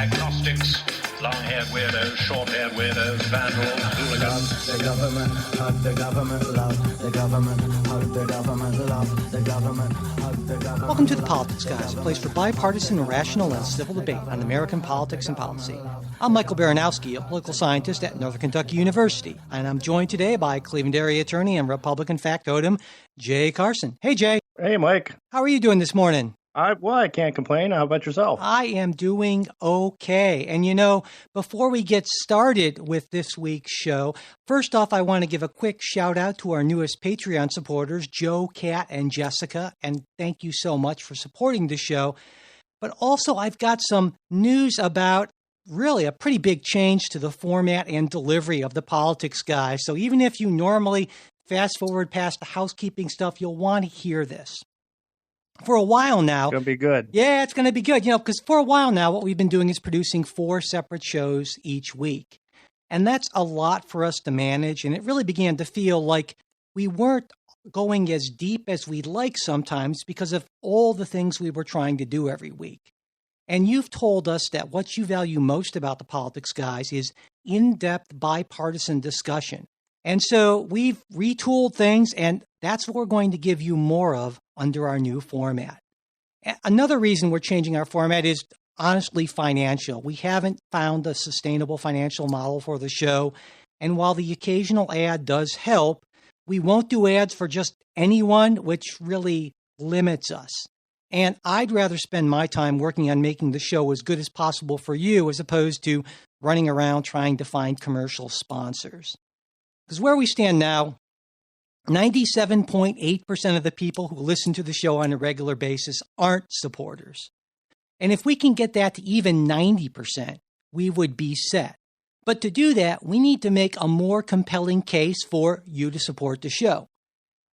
agnostics, long-haired weirdos, short-haired weirdos, vandals, hooligans. The government, hug the government, love the government, hug the government, love the government, hug the government. Welcome to The Politics Guys, a place for bipartisan, rational, and civil debate on American politics and policy. I'm Michael Baranowski, a political scientist at Northern Kentucky University, and I'm joined today by Cleveland area attorney and Republican factotum, Jay Carson. Hey, Jay. Hey, Mike. How are you doing this morning? I can't complain. How about yourself? I am doing okay. And before we get started with this week's show, first off, I want to give a quick shout out to our newest Patreon supporters, Joe, Kat, and Jessica. And thank you so much for supporting the show. But also, I've got some news about really a pretty big change to the format and delivery of the Politics Guys. So even if you normally fast forward past the housekeeping stuff, you'll want to hear this. For a while now. It's going to be good. Yeah, it's going to be good. Because for a while now, what we've been doing is producing 4 separate shows each week. And that's a lot for us to manage. And it really began to feel like we weren't going as deep as we'd like sometimes because of all the things we were trying to do every week. And you've told us that what you value most about the Politics Guys is in-depth bipartisan discussion. And so we've retooled things, and that's what we're going to give you more of under our new format. Another reason we're changing our format is honestly financial. We haven't found a sustainable financial model for the show. And while the occasional ad does help, we won't do ads for just anyone, which really limits us. And I'd rather spend my time working on making the show as good as possible for you as opposed to running around trying to find commercial sponsors. Because where we stand now, 97.8% of the people who listen to the show on a regular basis aren't supporters. And if we can get that to even 90%, we would be set. But to do that, we need to make a more compelling case for you to support the show.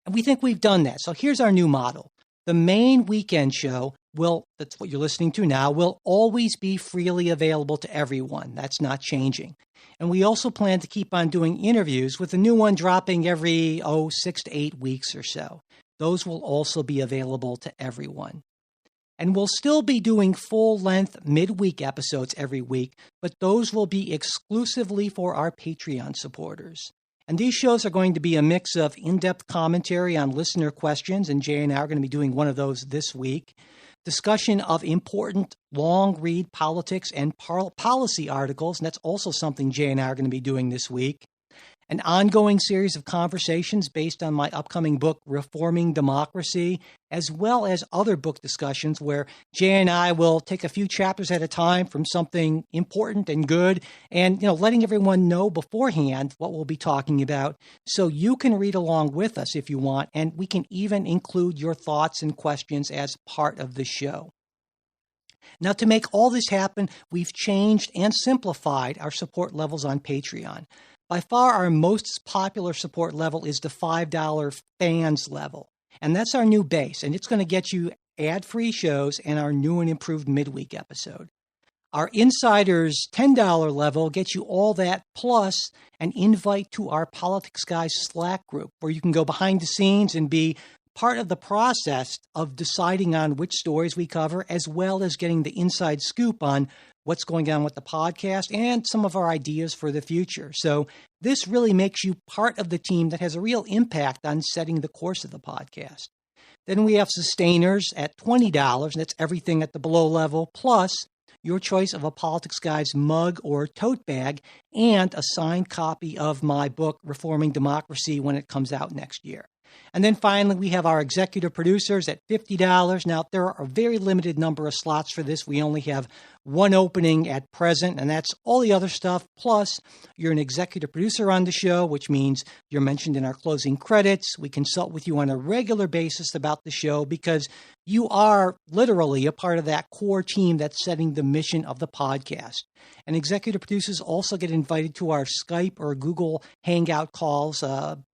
And we think we've done that. So here's our new model. The main weekend show that's what you're listening to now, will always be freely available to everyone. That's not changing. And we also plan to keep on doing interviews with a new one dropping every, 6 to 8 weeks or so. Those will also be available to everyone. And we'll still be doing full-length midweek episodes every week, but those will be exclusively for our Patreon supporters. And these shows are going to be a mix of in-depth commentary on listener questions, and Jay and I are going to be doing one of those this week, discussion of important long-read politics and policy articles, and that's also something Jay and I are going to be doing this week, an ongoing series of conversations based on my upcoming book, Reforming Democracy, as well as other book discussions where Jay and I will take a few chapters at a time from something important and good and, letting everyone know beforehand what we'll be talking about so you can read along with us if you want, and we can even include your thoughts and questions as part of the show. Now, to make all this happen, we've changed and simplified our support levels on Patreon. By far, our most popular support level is the $5 fans level. And that's our new base. And it's going to get you ad-free shows and our new and improved midweek episode. Our Insiders $10 level gets you all that plus an invite to our Politics Guys Slack group where you can go behind the scenes and be part of the process of deciding on which stories we cover, as well as getting the inside scoop on what's going on with the podcast and some of our ideas for the future. So this really makes you part of the team that has a real impact on setting the course of the podcast. Then we have Sustainers at $20, and that's everything at the below level, plus your choice of a Politics Guys mug or tote bag and a signed copy of my book, Reforming Democracy, when it comes out next year. And then finally, we have our executive producers at $50. Now, there are a very limited number of slots for this. We only have one opening at present, and that's all the other stuff. Plus, you're an executive producer on the show, which means you're mentioned in our closing credits. We consult with you on a regular basis about the show because you are literally a part of that core team that's setting the mission of the podcast. And executive producers also get invited to our Skype or Google Hangout calls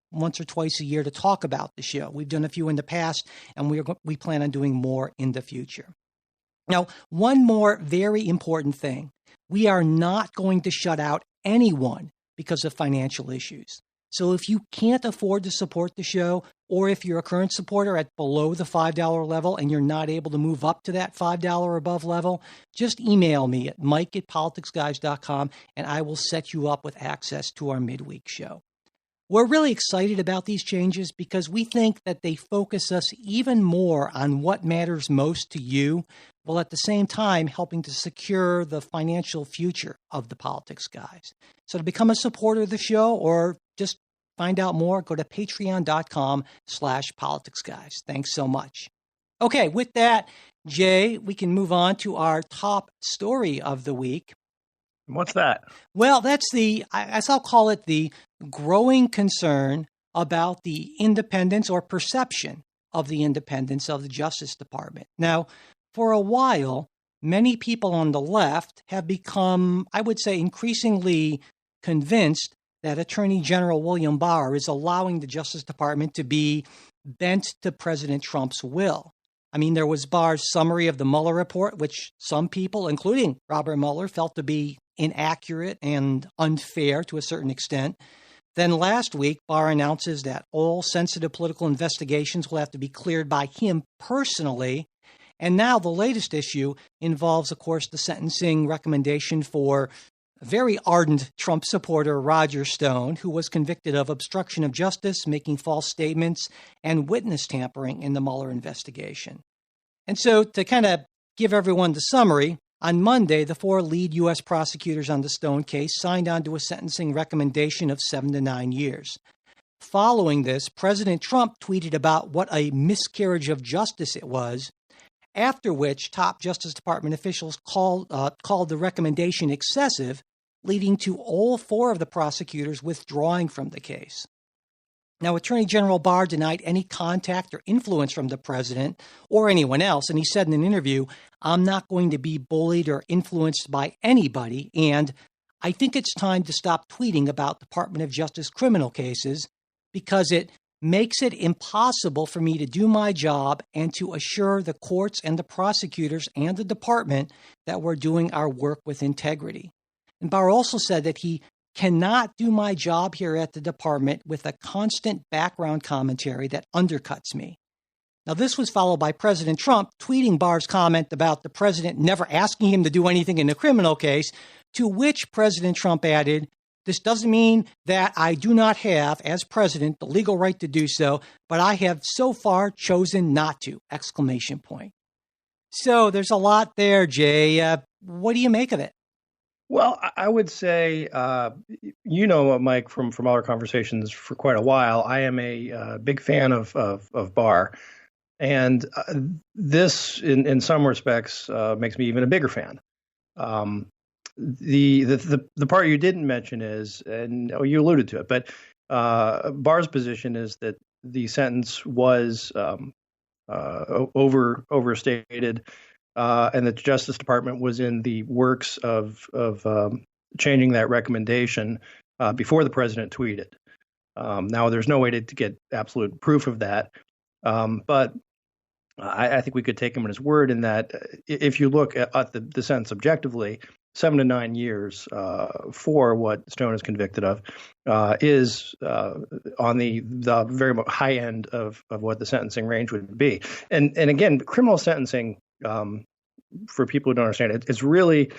once or twice a year to talk about the show. We've done a few in the past, and we plan on doing more in the future. Now, one more very important thing. We are not going to shut out anyone because of financial issues. So if you can't afford to support the show, or if you're a current supporter at below the $5 level and you're not able to move up to that $5 above level, just email me at mike@politicsguys.com and I will set you up with access to our midweek show. We're really excited about these changes because we think that they focus us even more on what matters most to you, while at the same time helping to secure the financial future of the Politics Guys. So to become a supporter of the show or just find out more, go to patreon.com/politicsguys. Thanks so much. Okay, with that, Jay, we can move on to our top story of the week. What's that? Well, that's as I'll call it, the growing concern about the independence or perception of the independence of the Justice Department. Now, for a while, many people on the left have become, I would say, increasingly convinced that Attorney General William Barr is allowing the Justice Department to be bent to President Trump's will. I mean, there was Barr's summary of the Mueller report, which some people, including Robert Mueller, felt to be inaccurate and unfair to a certain extent. Then last week, Barr announces that all sensitive political investigations will have to be cleared by him personally. And now the latest issue involves, of course, the sentencing recommendation for very ardent Trump supporter Roger Stone, who was convicted of obstruction of justice, making false statements, and witness tampering in the Mueller investigation. And so to kind of give everyone the summary, on Monday, the 4 lead U.S. prosecutors on the Stone case signed on to a sentencing recommendation of 7 to 9 years. Following this, President Trump tweeted about what a miscarriage of justice it was, after which top Justice Department officials called the recommendation excessive, leading to all 4 of the prosecutors withdrawing from the case. Now, Attorney General Barr denied any contact or influence from the president or anyone else, and he said in an interview, "I'm not going to be bullied or influenced by anybody, and I think it's time to stop tweeting about Department of Justice criminal cases because it makes it impossible for me to do my job and to assure the courts and the prosecutors and the department that we're doing our work with integrity." And Barr also said that he cannot do my job here at the department with a constant background commentary that undercuts me. Now, this was followed by President Trump tweeting Barr's comment about the president never asking him to do anything in a criminal case, to which President Trump added, "This doesn't mean that I do not have, as president, the legal right to do so, but I have so far chosen not to!" Exclamation point. So there's a lot there, Jay. What do you make of it? Well, I would say, Mike, from our conversations for quite a while, I am a big fan of Barr. And this, in some respects, makes me even a bigger fan. The part you didn't mention is, and you alluded to it, but Barr's position is that the sentence was overstated, and the Justice Department was in the works of changing that recommendation before the president tweeted. Now, there's no way to get absolute proof of that, but I think we could take him at his word in that if you look at the sentence objectively, 7 to 9 years for what Stone is convicted of is on the very high end of what the sentencing range would be. And again, criminal sentencing, for people who don't understand it, it's really,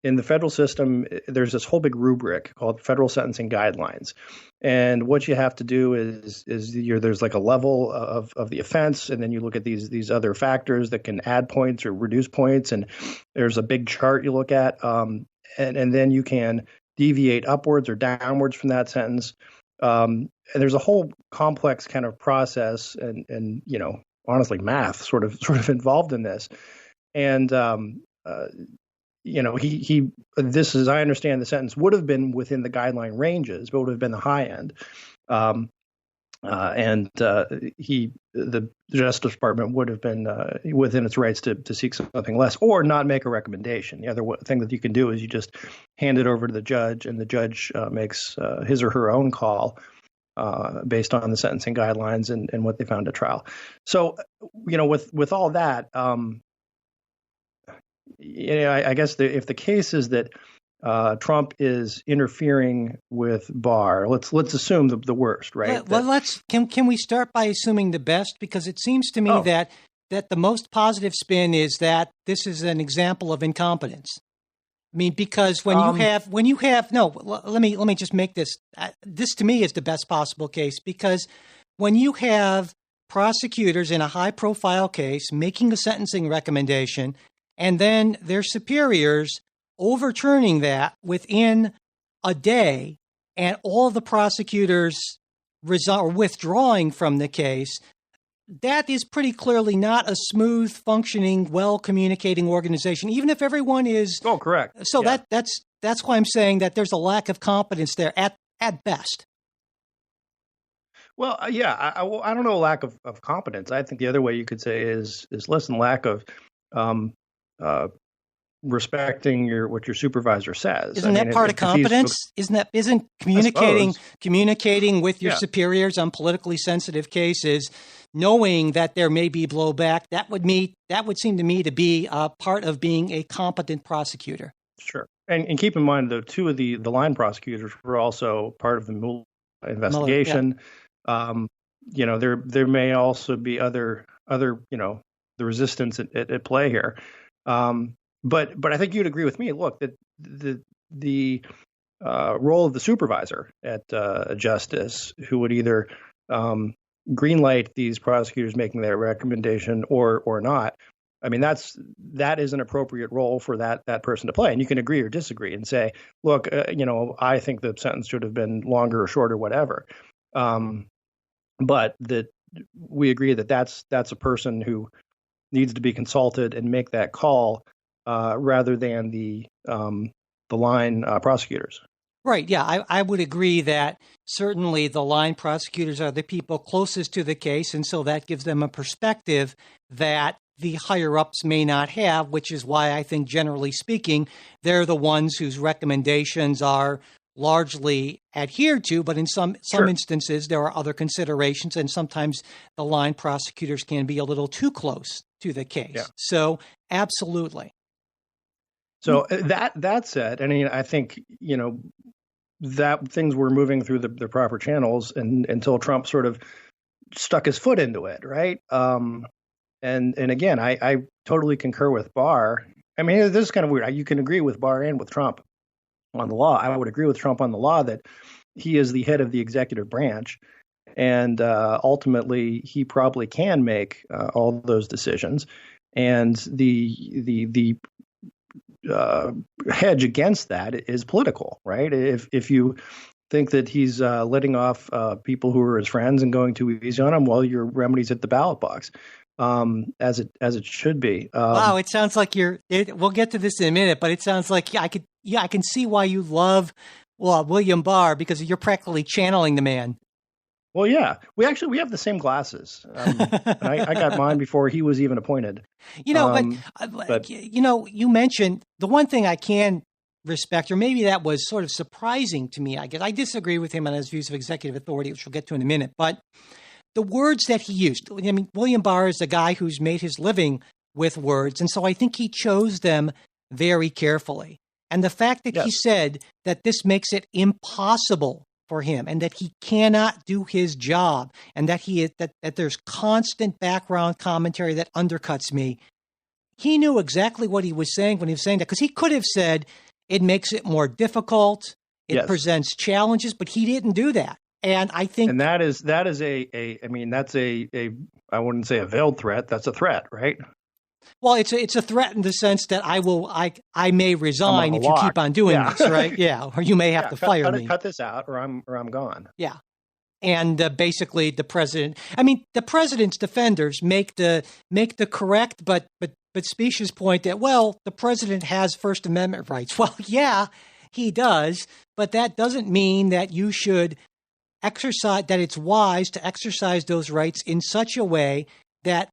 in the federal system, there's this whole big rubric called federal sentencing guidelines. And what you have to do is there's like a level of the offense, and then you look at these other factors that can add points or reduce points, and there's a big chart you look at, and then you can deviate upwards or downwards from that sentence. And there's a whole complex kind of process and honestly math sort of involved in this. And this, as I understand, the sentence would have been within the guideline ranges, but would have been the high end. The Justice Department would have been within its rights to seek something less or not make a recommendation. The other thing that you can do is you just hand it over to the judge, and the judge makes his or her own call based on the sentencing guidelines and what they found at trial. So, with all that, I guess if the case is that Trump is interfering with Barr. Let's assume the worst, right? Can we start by assuming the best? Because it seems to me Oh. that the most positive spin is that this is an example of incompetence. I mean, because let me just make this. This to me is the best possible case, because when you have prosecutors in a high-profile case making a sentencing recommendation, and then their superiors overturning that within a day, and all the prosecutors withdrawing from the case, that is pretty clearly not a smooth functioning, well communicating organization, even if everyone is. Oh, correct. So yeah. That's why I'm saying that there's a lack of competence there at best. Well, I don't know, lack of competence. I think the other way you could say is listen, lack of respecting what your supervisor says. Isn't that part of competence? Isn't communicating with your superiors on politically sensitive cases, knowing that there may be blowback? That would seem to me to be part of being a competent prosecutor. Sure, and keep in mind, though, two of the line prosecutors were also part of the Mueller investigation. There may also be other the resistance at play here. But I think you'd agree with me. Look, that the role of the supervisor at Justice, who would either greenlight these prosecutors making that recommendation or not. I mean, that is an appropriate role for that person to play. And you can agree or disagree and say, look, I think the sentence should have been longer or shorter, whatever. But that we agree that that's a person who needs to be consulted and make that call. Rather than the line prosecutors. Right. Yeah, I would agree that certainly the line prosecutors are the people closest to the case, and so that gives them a perspective that the higher-ups may not have, which is why I think, generally speaking, they're the ones whose recommendations are largely adhered to, but in some instances there are other considerations, and sometimes the line prosecutors can be a little too close to the case. Yeah. So, absolutely. So that said, I mean, I think, that things were moving through the proper channels until Trump sort of stuck his foot into it, right? And again, I totally concur with Barr. I mean, this is kind of weird. You can agree with Barr and with Trump on the law. I would agree with Trump on the law that he is the head of the executive branch, and ultimately he probably can make all those decisions. And the hedge against that is political, right? If you think that he's letting off people who are his friends and going too easy on him, well, your remedy's at the ballot box, as it should be. Wow, it sounds like we'll get to this in a minute, but it sounds like I can see why you love William Barr, because you're practically channeling the man. Well, yeah, we have the same glasses. And I got mine before he was even appointed. But you mentioned the one thing I can respect, or maybe that was sort of surprising to me. I guess I disagree with him on his views of executive authority, which we'll get to in a minute. But the words that he used, I mean, William Barr is a guy who's made his living with words, and so I think he chose them very carefully. And the fact that he said that this makes it impossible for him, and that he cannot do his job, and that that there's constant background commentary that undercuts me. He knew exactly what he was saying when he was saying that, because he could have said it makes it more difficult, it presents challenges, but he didn't do that. And I think, and that is I mean, that's a I wouldn't say a veiled threat. That's a threat, right? Well, it's a threat in the sense that I may resign if you keep on doing this, right? Yeah, or you may have to fire me. Cut this out, or I'm gone. Yeah, and basically the president's defenders make the correct but specious point that, well, the president has First Amendment rights. Well, yeah, he does, but that doesn't mean that you should that it's wise to exercise those rights in such a way that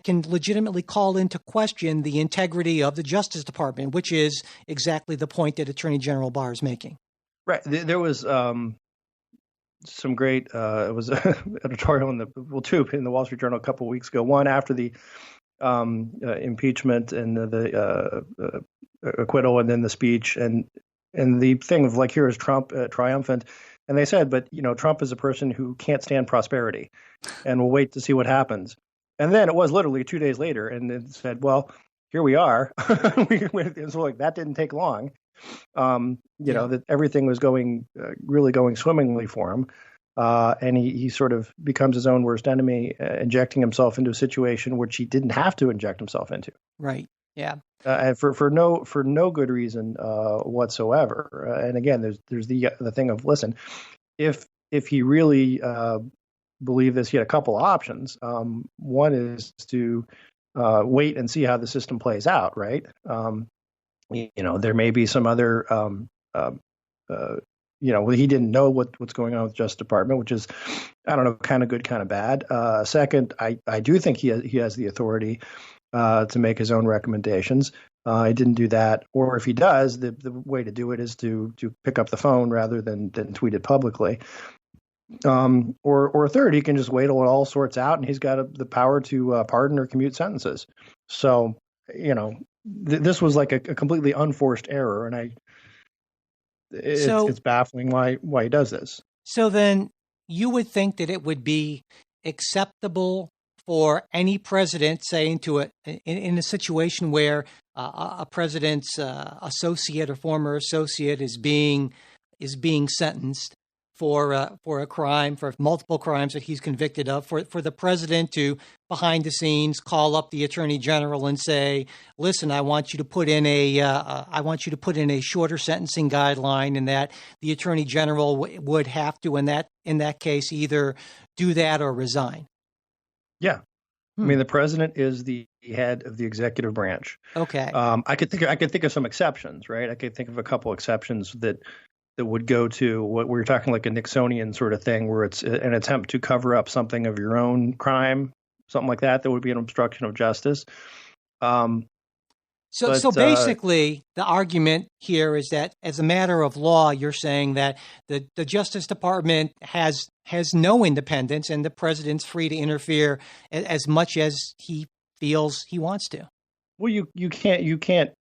can legitimately call into question the integrity of the Justice Department, which is exactly the point that Attorney General Barr is making. Right. There was some great it was an editorial in the Wall Street Journal a couple of weeks ago. One after the impeachment and the acquittal and then the speech and the thing of like, here is Trump triumphant. And they said, but Trump is a person who can't stand prosperity, and we'll wait to see what happens. And then it was literally 2 days later, and it said, well, here we are. And so like that didn't take long. That everything was really going swimmingly for him. And he sort of becomes his own worst enemy, injecting himself into a situation which he didn't have to inject himself into. Right. Yeah. And for no good reason whatsoever. And again, there's the thing of, listen, if he really believed this, he had a couple of options. One is to wait and see how the system plays out, right? There may be some other he didn't know what's going on with the Justice Department, which is, I don't know, kind of good, kind of bad. Second, I do think he has the authority to make his own recommendations. He didn't do that, or if he does, the way to do it is to pick up the phone rather than tweet it publicly. Or third, he can just wait till it all sorts out, and he's got the power to pardon or commute sentences. So, this was like a completely unforced error, and it's baffling why he does this. So then you would think that it would be acceptable for any president, say, in a situation where a president's associate or former associate is being sentenced for a crime, for multiple crimes that he's convicted of, for the president to behind the scenes call up the attorney general and say, "Listen, I want you to put in a shorter sentencing guideline," and that the attorney general would have to in that case either do that or resign. Yeah. I mean, the president is the head of the executive branch. Okay. I could think of some exceptions, right? I could think of a couple exceptions that would go to what we're talking like a Nixonian sort of thing, where it's an attempt to cover up something of your own crime, something like that. That would be an obstruction of justice. So basically, the argument here is that as a matter of law, you're saying that the Justice Department has no independence, and the president's free to interfere as much as he feels he wants to. Well, you can't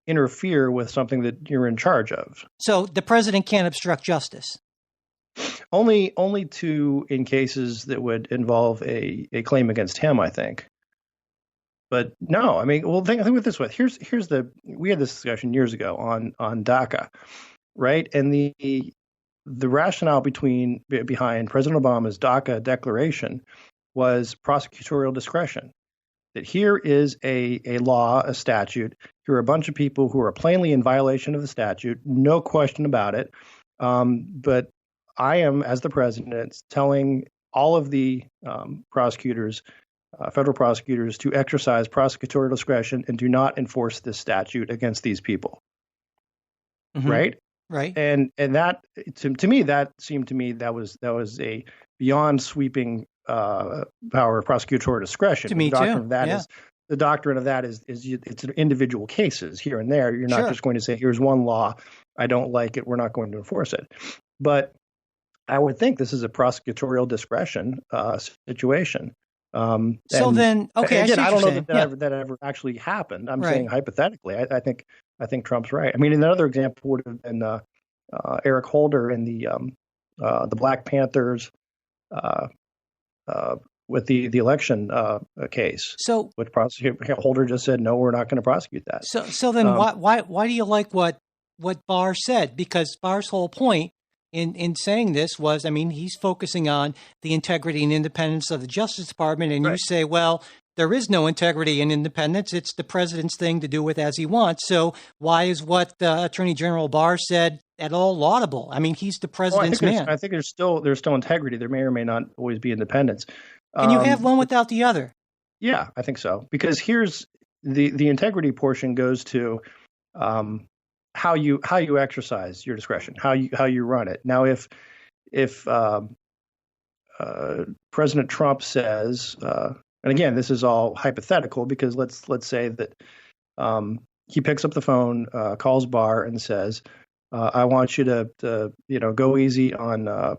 interfere with something that you're in charge of. So the president can't obstruct justice. Only in cases that would involve a claim against him, I think. But no, I mean, well, think of it this way. We had this discussion years ago on DACA, right? And the rationale behind President Obama's DACA declaration was prosecutorial discretion. That here is a law, a statute. Here are a bunch of people who are plainly in violation of the statute, no question about it. But I am, as the president, telling all of the prosecutors, federal prosecutors, to exercise prosecutorial discretion and do not enforce this statute against these people. Mm-hmm. Right? Right. And that to me, that seemed to me that was a beyond sweeping power of prosecutorial discretion. To me too. The doctrine of that is it's individual cases here and there. You're not just going to say, here's one law, I don't like it, we're not going to enforce it. But I would think this is a prosecutorial discretion situation. So then, okay, again, I don't know that ever actually happened. I'm saying hypothetically. I think Trump's right. I mean, another example would have been Eric Holder in the Black Panthers with the election case. So, which prosecutor Holder just said, no, we're not going to prosecute that. So then, why do you like what Barr said? Because Barr's whole point in saying this was, I mean, he's focusing on the integrity and independence of the Justice Department, and you say, well, there is no integrity and independence. It's the president's thing to do with as he wants. So why is what Attorney General Barr said at all laudable? I mean, he's the president's man. I think there's still integrity. There may or may not always be independence. Can you have one without the other? Yeah, I think so. Because here's the integrity portion goes to how you exercise your discretion, how you run it. Now, if President Trump says, and again, this is all hypothetical because let's say that he picks up the phone, calls Barr, and says, "I want you to go easy on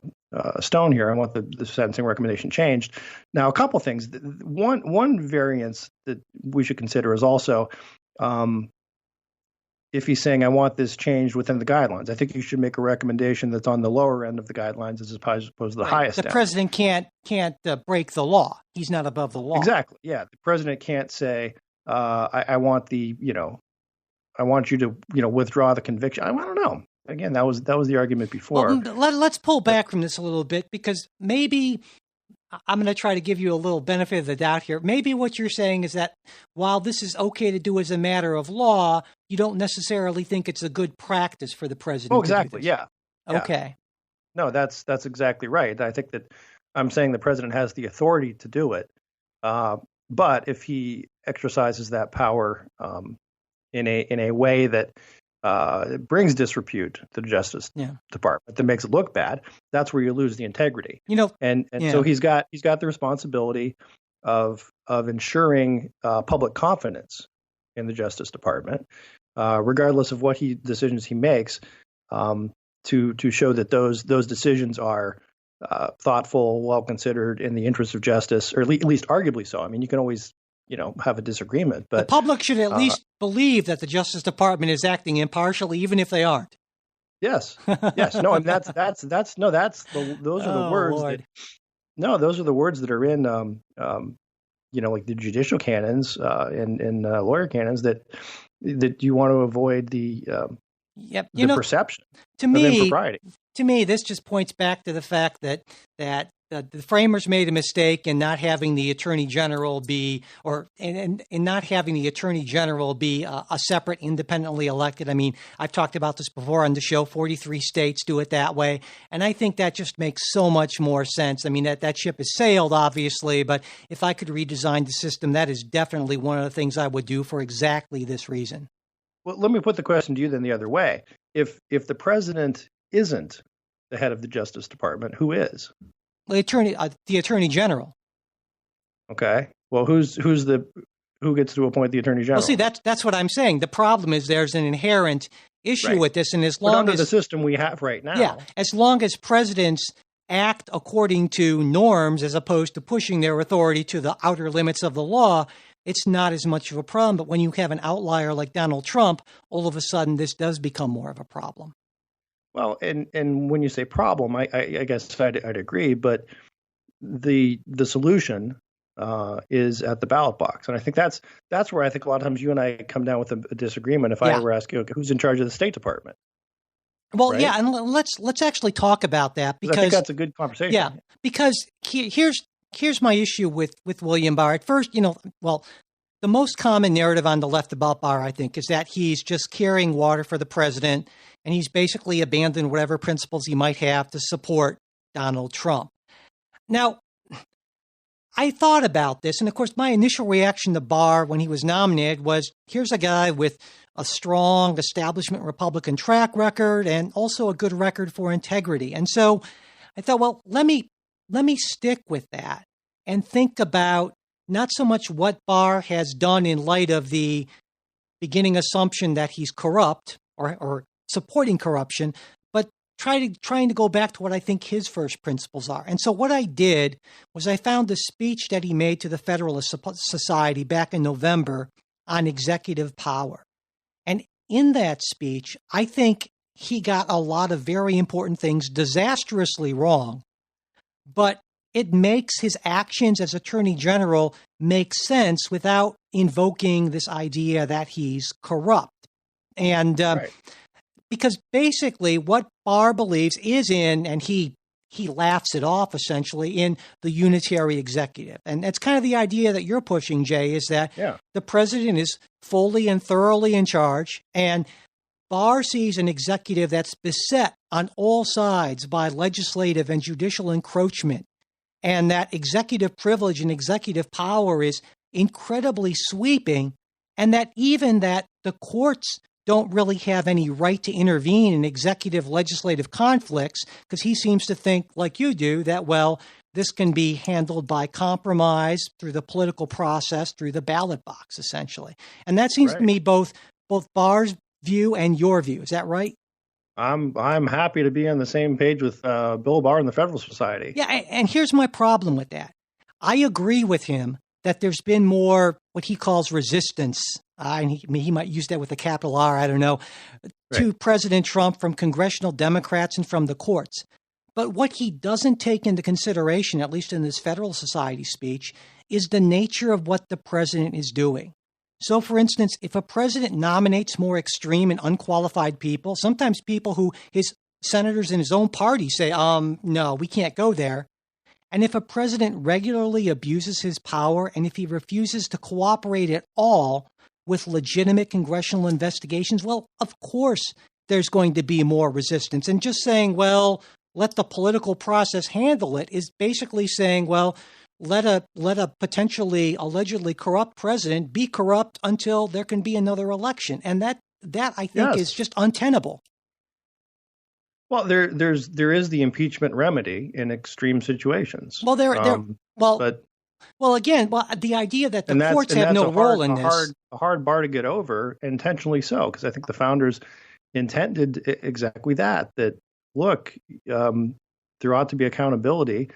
Stone here. I want the sentencing recommendation changed." Now, a couple things. One variance that we should consider is also if he's saying, I want this changed within the guidelines. I think you should make a recommendation that's on the lower end of the guidelines as opposed to the highest The end. president can't break the law. He's not above the law. Exactly. Yeah. The president can't say, I want I want you to, withdraw the conviction. I don't know. Again, that was the argument before. Well, let's pull back from this a little bit, because maybe I'm going to try to give you a little benefit of the doubt here. Maybe what you're saying is that while this is okay to do as a matter of law, you don't necessarily think it's a good practice for the president. Oh, exactly. To do this. Yeah. Okay. No, that's exactly right. I think that I'm saying the president has the authority to do it. But if he exercises that power in a way that brings disrepute to the Justice Department, that makes it look bad, that's where you lose the integrity. And so he's got the responsibility of ensuring public confidence in the Justice Department, regardless of what decisions he makes, to show that those decisions are thoughtful, well considered, in the interest of justice, or at least arguably so. I mean, you can always have a disagreement, but the public should at least believe that the Justice Department is acting impartially, even if they aren't. Yes. No, and those are the words. Lord. Those are the words that are in, like the judicial canons and lawyer canons that you want to avoid the perception of impropriety. To me, this just points back to the fact that the framers made a mistake in not having the Attorney General be, in not having the Attorney General be a separate, independently elected. I mean, I've talked about this before on the show. 43 states do it that way, and I think that just makes so much more sense. I mean, that ship has sailed, obviously, but if I could redesign the system, that is definitely one of the things I would do for exactly this reason. Well, let me put the question to you then the other way. If the president isn't the head of the Justice Department, who is? The Attorney General. Okay. Well, who gets to appoint the Attorney General? Well, see, that's what I'm saying. The problem is there's an inherent issue with this, and under the system we have right now, as long as presidents act according to norms as opposed to pushing their authority to the outer limits of the law, it's not as much of a problem. But when you have an outlier like Donald Trump, all of a sudden this does become more of a problem. Well, and when you say problem, I guess I'd agree, but the solution is at the ballot box, and I think that's where I think a lot of times you and I come down with a disagreement. If I ever ask you, okay, who's in charge of the State Department? Well, right? Yeah, and let's actually talk about that, because I think that's a good conversation. Yeah, because here's my issue with William Barr. At first, the most common narrative on the left about Barr, I think, is that he's just carrying water for the president, and he's basically abandoned whatever principles he might have to support Donald Trump. Now, I thought about this, and of course, my initial reaction to Barr when he was nominated was, here's a guy with a strong establishment Republican track record and also a good record for integrity. And so I thought, well, let me stick with that and think about not so much what Barr has done in light of the beginning assumption that he's corrupt or supporting corruption, but trying to go back to what I think his first principles are. And so what I did was I found a speech that he made to the Federalist Society back in November on executive power. And in that speech, I think he got a lot of very important things disastrously wrong, but it makes his actions as Attorney General make sense without invoking this idea that he's corrupt. And because basically what Barr believes is in, and he laughs it off essentially, in the unitary executive. And that's kind of the idea that you're pushing, Jay, is that the president is fully and thoroughly in charge, and Barr sees an executive that's beset on all sides by legislative and judicial encroachment, and that executive privilege and executive power is incredibly sweeping, and that even that the courts don't really have any right to intervene in executive legislative conflicts, because he seems to think, like you do, that, well, this can be handled by compromise through the political process, through the ballot box, essentially. And that seems to me both Barr's view and your view. Is that right? I'm happy to be on the same page with Bill Barr and the Federalist Society. Yeah, and here's my problem with that. I agree with him that there's been more what he calls resistance and he might use that with a capital R, I don't know, to Right. President Trump from congressional Democrats and from the courts. But what he doesn't take into consideration, at least in this Federal Society speech, is the nature of what the president is doing. So, for instance, if a president nominates more extreme and unqualified people, sometimes people who his senators in his own party say, no, we can't go there. And if a president regularly abuses his power and if he refuses to cooperate at all with legitimate congressional investigations, well, of course, there's going to be more resistance. And just saying, well, let the political process handle it is basically saying, well, let a potentially allegedly corrupt president be corrupt until there can be another election. And that I think is just untenable. Well, there is the impeachment remedy in extreme situations. Well, the idea that the courts have no role in this. A hard bar to get over, intentionally so, because I think the founders intended exactly that look, there ought to be accountability,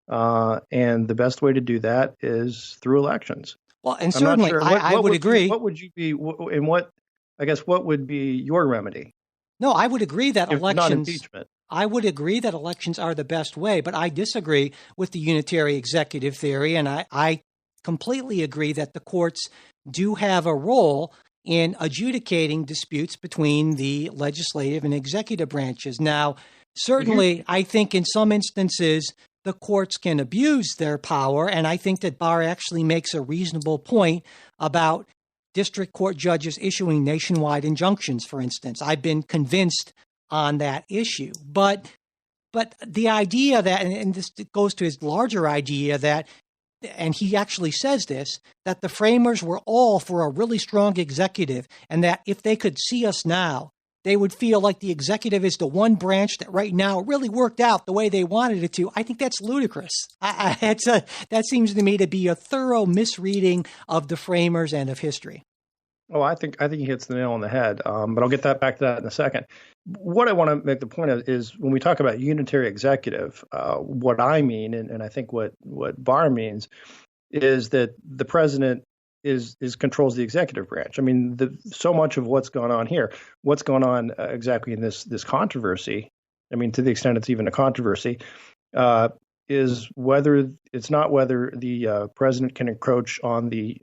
and the best way to do that is through elections. Well, and certainly, sure. I would agree. What would you be, and what would be your remedy? No, I would agree that elections. Not impeachment. I would agree that elections are the best way, but I disagree with the unitary executive theory, and I completely agree that the courts do have a role in adjudicating disputes between the legislative and executive branches. Now, certainly, I think in some instances, the courts can abuse their power, and I think that Barr actually makes a reasonable point about district court judges issuing nationwide injunctions, for instance. I've been convinced on that issue. But the idea that, and this goes to his larger idea that, and he actually says this, that the framers were all for a really strong executive, and that if they could see us now, they would feel like the executive is the one branch that right now really worked out the way they wanted it to. I think that's ludicrous. That seems to me to be a thorough misreading of the framers and of history. Oh, I think he hits the nail on the head, but I'll get back to that in a second. What I want to make the point of is when we talk about unitary executive, what I mean, and I think what Barr means, is that the president is controls the executive branch. I mean, so much of what's going on here, what's going on exactly in this controversy, I mean, to the extent it's even a controversy, is whether the president can encroach on the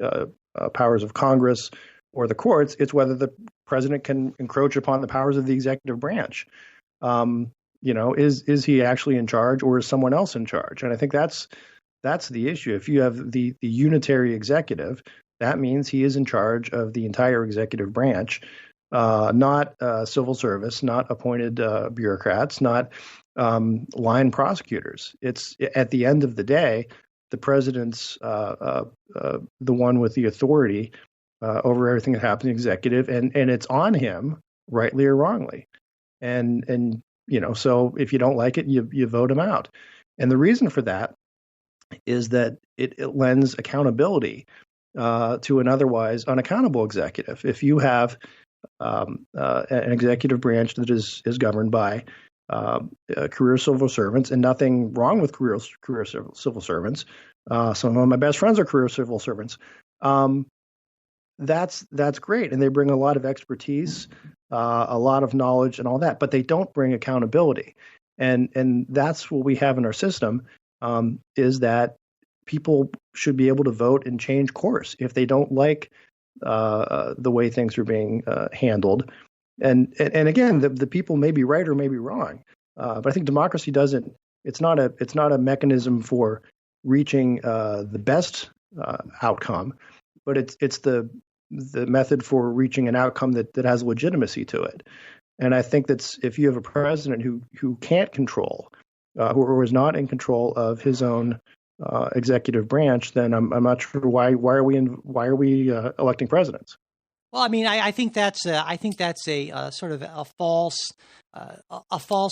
powers of Congress or the courts. It's whether the president can encroach upon the powers of the executive branch. Is he actually in charge, or is someone else in charge? And I think that's the issue. If you have the unitary executive, that means he is in charge of the entire executive branch, not civil service, not appointed bureaucrats, not line prosecutors. It's at the end of the day, the president's the one with the authority over everything that happens in the executive, and it's on him, rightly or wrongly. And so if you don't like it, you vote him out. And the reason for that is that it lends accountability to an otherwise unaccountable executive. If you have an executive branch that is governed by career civil servants, and nothing wrong with career civil servants. Some of my best friends are career civil servants. That's great, and they bring a lot of expertise, a lot of knowledge, and all that. But they don't bring accountability, and that's what we have in our system. Is that people should be able to vote and change course if they don't like the way things are being handled. And again, the people may be right or may be wrong, but I think democracy doesn't. It's not a mechanism for reaching the best outcome, but it's the method for reaching an outcome that has legitimacy to it. And I think that's if you have a president who can't control, who is not in control of his own executive branch, then I'm not sure why are we electing presidents. Well, I mean, I think that's a sort of a false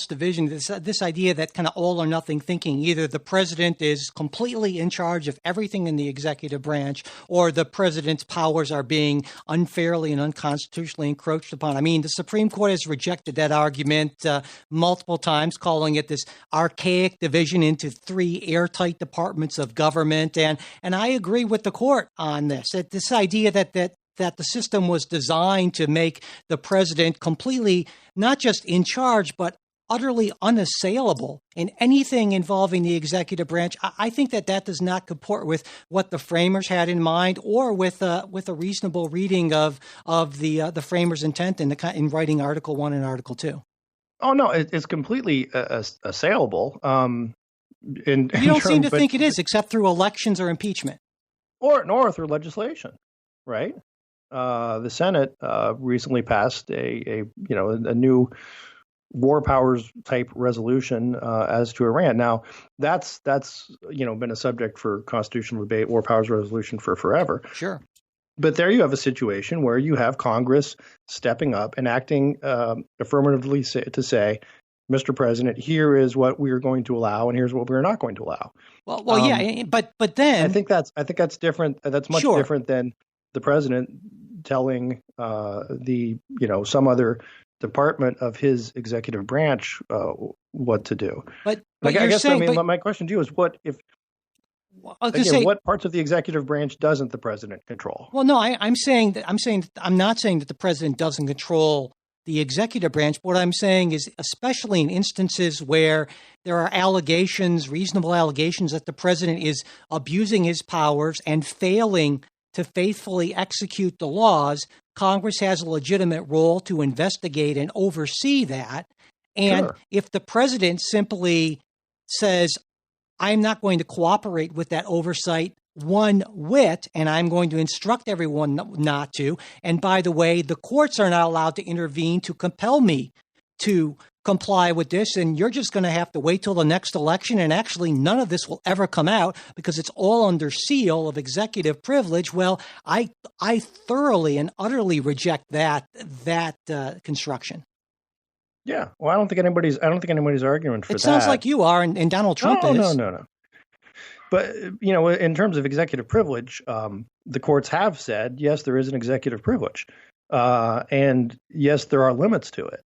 division. This idea that kind of all or nothing thinking, either the president is completely in charge of everything in the executive branch, or the president's powers are being unfairly and unconstitutionally encroached upon. I mean, the Supreme Court has rejected that argument multiple times, calling it this archaic division into three airtight departments of government. And I agree with the court on this. This idea that that the system was designed to make the president completely not just in charge, but utterly unassailable in anything involving the executive branch. I think that does not comport with what the framers had in mind, or with a reasonable reading of the framers' intent in writing Article 1 and Article 2. Oh no, it's completely assailable. You don't seem to think it is, except through elections or impeachment, nor through legislation, right? The Senate recently passed a new war powers type resolution as to Iran. Now, that's been a subject for constitutional debate, war powers resolution for forever. Sure. But there you have a situation where you have Congress stepping up and acting affirmatively to say, Mr. President, here is what we are going to allow, and here's what we're not going to allow. Well, yeah, but then I think that's different. That's much different than the president telling some other department of his executive branch what to do. But I guess my question to you is what parts of the executive branch doesn't the president control? Well, no, I'm not saying that the president doesn't control the executive branch. What I'm saying is, especially in instances where there are reasonable allegations that the president is abusing his powers and failing to faithfully execute the laws, Congress has a legitimate role to investigate and oversee that. And if the president simply says, I'm not going to cooperate with that oversight one whit, and I'm going to instruct everyone not to, and by the way, the courts are not allowed to intervene to compel me to comply with this, and you're just going to have to wait till the next election, and actually none of this will ever come out because it's all under seal of executive privilege. Well, I thoroughly and utterly reject that construction. Yeah, well, I don't think anybody's arguing for that. It sounds like you are, and Donald Trump is. No. But in terms of executive privilege, the courts have said yes, there is an executive privilege, and yes, there are limits to it.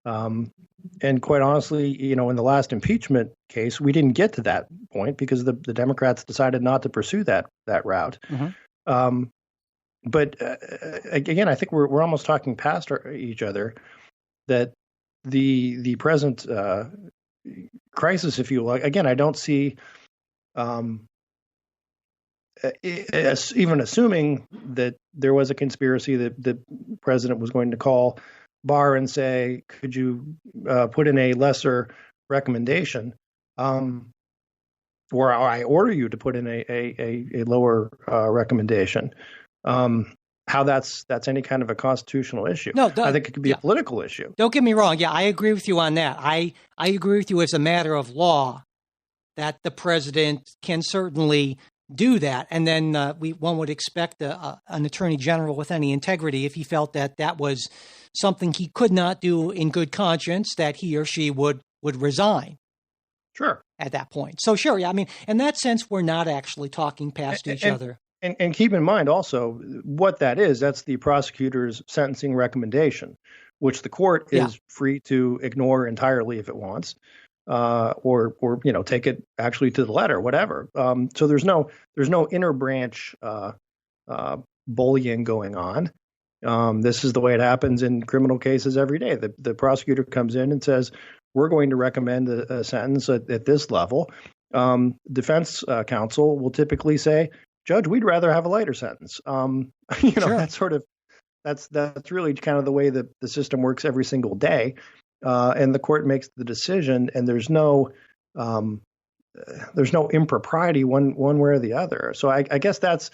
And quite honestly, in the last impeachment case, we didn't get to that point because the Democrats decided not to pursue that route. Mm-hmm. But again, I think we're almost talking past each other. That the present crisis, if you will, again, I don't see, even assuming that there was a conspiracy that the president was going to call Barr and say, could you put in a lesser recommendation, or I order you to put in a lower recommendation. How that's any kind of a constitutional issue. No, I think it could be a political issue. Don't get me wrong. Yeah, I agree with you on that. I agree with you as a matter of law that the president can certainly do that. And then one would expect an attorney general with any integrity, if he felt that was something he could not do in good conscience, that he or she would resign. Sure. At that point. So sure, yeah. I mean, in that sense, we're not actually talking past each other. And keep in mind also what that's the prosecutor's sentencing recommendation, which the court is free to ignore entirely if it wants, or take it actually to the letter, whatever. So there's no inter branch bullying going on. This is the way it happens in criminal cases every day. The prosecutor comes in and says, we're going to recommend a sentence at this level. Defense counsel will typically say, Judge, we'd rather have a lighter sentence. Sure. That's really kind of the way that the system works every single day. And the court makes the decision, and there's no impropriety one way or the other. So I guess that's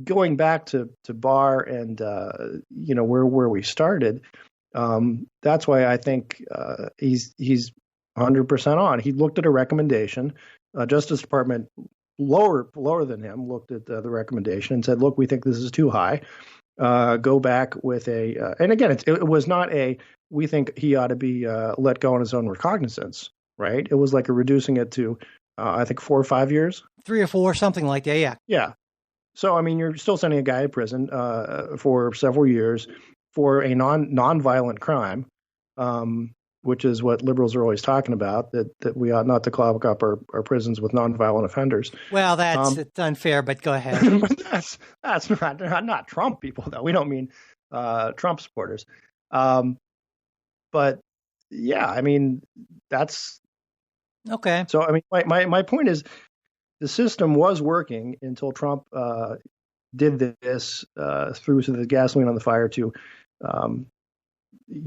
going back to Barr and where we started. That's why I think he's 100% on. He looked at a recommendation. Justice Department lower than him looked at the recommendation and said, look, we think this is too high. Go back with and again, it was not we think he ought to be let go on his own recognizance, right? It was like reducing it to, I think 4 or 5 years. 3 or 4, something like that, yeah. Yeah. So, I mean, you're still sending a guy to prison for several years for a non-violent crime. which is what liberals are always talking about, that we ought not to clog up our prisons with nonviolent offenders. Well, it's unfair, but go ahead. that's not Trump people, though. We don't mean Trump supporters. But yeah, I mean, that's okay. So, I mean, my point is the system was working until Trump did this, threw the gasoline on the fire to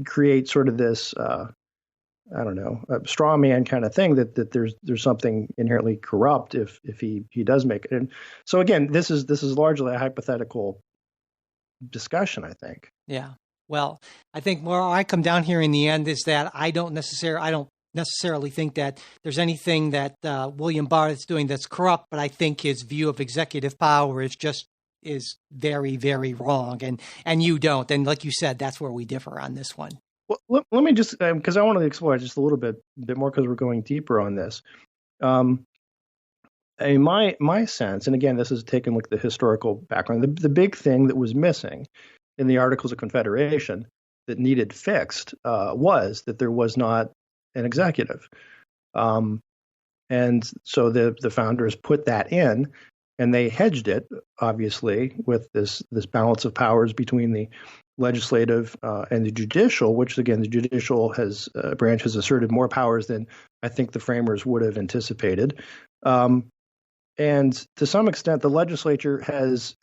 create sort of this, I don't know, a straw man kind of thing that there's something inherently corrupt if he does make it. And so again, this is largely a hypothetical discussion, I think. Yeah. Well, I think where I come down here in the end is that I don't necessarily think that there's anything that William Barr is doing that's corrupt, but I think his view of executive power is very, very wrong, and you don't. And like you said, that's where we differ on this one. Well, let me just, because I want to explore just a little bit more because we're going deeper on this. I mean, my sense, and again, this is taken with the historical background. The big thing that was missing in the Articles of Confederation that needed fixed was that there was not an executive, and so the founders put that in, and they hedged it obviously with this balance of powers between the legislative and the judicial, which again the judicial branch has asserted more powers than I think the framers would have anticipated, and to some extent the legislature has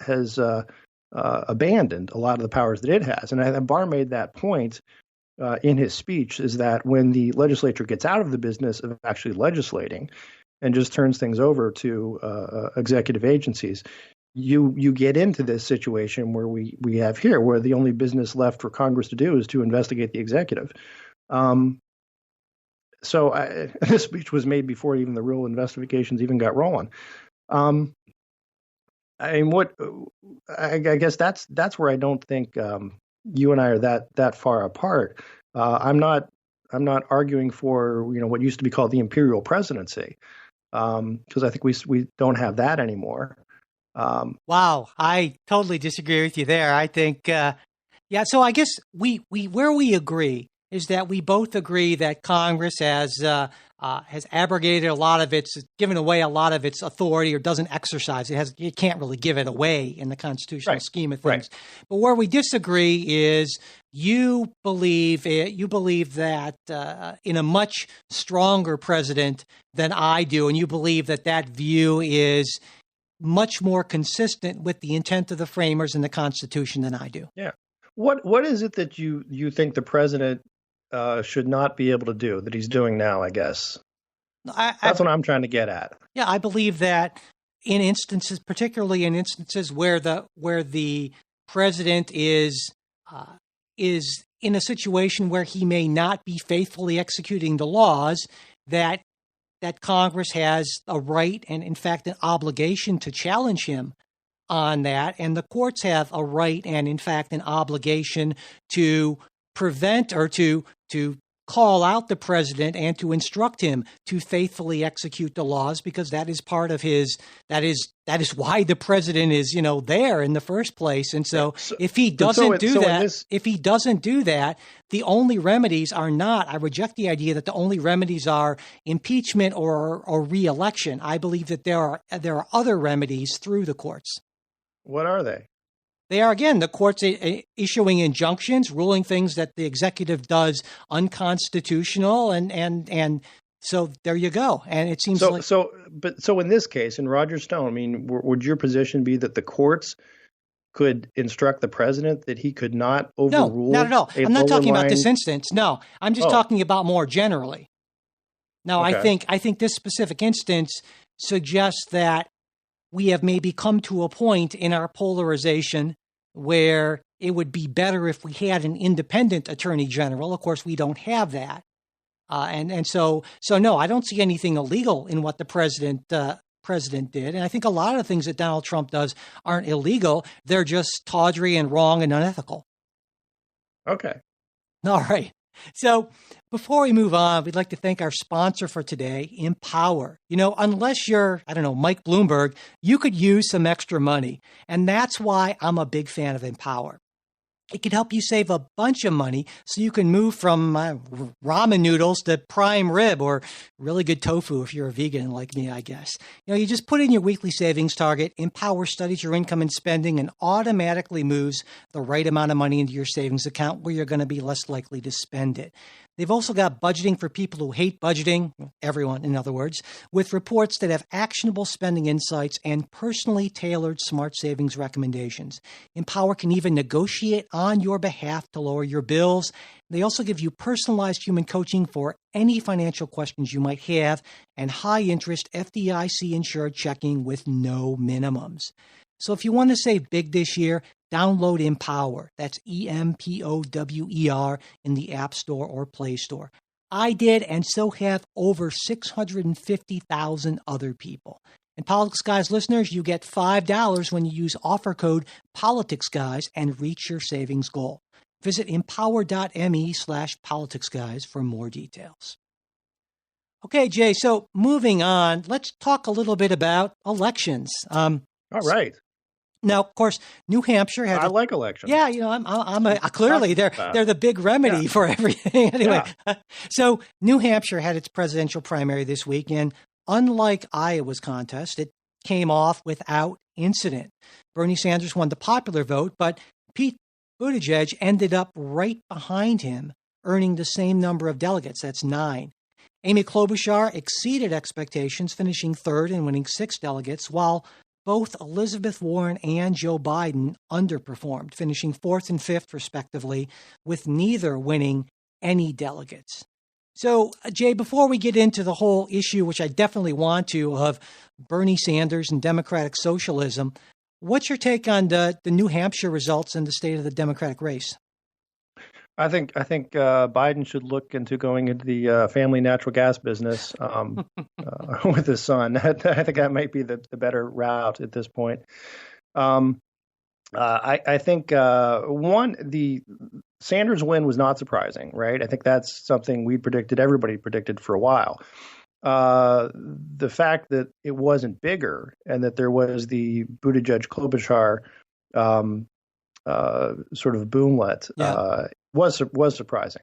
abandoned a lot of the powers that it has. And Barr made that point in his speech, is that when the legislature gets out of the business of actually legislating and just turns things over to executive agencies, you get into this situation where we have here, where the only business left for Congress to do is to investigate the executive. So this speech was made before even the real investigations even got rolling. I mean, I guess that's where I don't think you and I are that far apart. I'm not arguing for what used to be called the imperial presidency, because I think we don't have that anymore. Wow, I totally disagree with you there. I think, yeah. So I guess where we agree is that we both agree that Congress has abrogated a lot of given away a lot of its authority, or doesn't exercise it. It can't really give it away in the constitutional scheme of things. Right. But where we disagree is you believe that in a much stronger president than I do, and you believe that view is much more consistent with the intent of the framers in the Constitution than I do. Yeah. What is it that you think the president should not be able to do that he's doing now, I guess? That's what I'm trying to get at. Yeah, I believe that in instances, particularly in instances where the president is in a situation where he may not be faithfully executing the laws, that Congress has a right and, in fact, an obligation to challenge him on that, and the courts have a right and, in fact, an obligation to prevent or to call out the president and to instruct him to faithfully execute the laws, because that is part of that is why the president is there in the first place. And so if he doesn't do that, the only remedies are not, I reject the idea that the only remedies are impeachment or re-election. I believe that there are other remedies through the courts. What are they? They are, again, the courts issuing injunctions, ruling things that the executive does unconstitutional, and so there you go. And it seems so in this case, in Roger Stone, I mean, would your position be that the courts could instruct the president that he could not overrule? No, not at all. I'm not talking about this instance. No, I'm just talking about more generally. Now, okay. I think this specific instance suggests that we have maybe come to a point in our polarization where it would be better if we had an independent attorney general. Of course, we don't have that. And so no, I don't see anything illegal in what the president did. And I think a lot of the things that Donald Trump does aren't illegal. They're just tawdry and wrong and unethical. Okay. All right. So before we move on, we'd like to thank our sponsor for today, Empower. Unless you're, Mike Bloomberg, you could use some extra money. And that's why I'm a big fan of Empower. It can help you save a bunch of money so you can move from ramen noodles to prime rib or really good tofu if you're a vegan like me, I guess. You just put in your weekly savings target, Empower studies your income and spending, and automatically moves the right amount of money into your savings account where you're going to be less likely to spend it. They've also got budgeting for people who hate budgeting, everyone, in other words, with reports that have actionable spending insights and personally tailored smart savings recommendations. Empower can even negotiate on your behalf to lower your bills. They also give you personalized human coaching for any financial questions you might have and high-interest FDIC-insured checking with no minimums. So if you want to save big this year, download Empower. That's EMPOWER in the App Store or Play Store. I did, and so have over 650,000 other people. And Politics Guys listeners, you get $5 when you use offer code PoliticsGuys and reach your savings goal. Visit empower.me/politicsguys for more details. Okay, Jay, so moving on, let's talk a little bit about elections. All right. Now, of course, New Hampshire had. I like elections. Yeah, clearly they're the big remedy for everything. Anyway, so New Hampshire had its presidential primary this week, and unlike Iowa's contest, it came off without incident. Bernie Sanders won the popular vote, but Pete Buttigieg ended up right behind him, earning the same number of delegates. That's 9. Amy Klobuchar exceeded expectations, finishing third and winning 6 delegates, while both Elizabeth Warren and Joe Biden underperformed, finishing 4th and 5th, respectively, with neither winning any delegates. So, Jay, before we get into the whole issue, which I definitely want to, of Bernie Sanders and democratic socialism, what's your take on the New Hampshire results and the state of the Democratic race? I think Biden should look into going into the family natural gas business with his son. I think that might be the better route at this point. I think the Sanders win was not surprising, right? I think that's something everybody predicted for a while. The fact that it wasn't bigger and that there was the Buttigieg-Klobuchar sort of boomlet was surprising.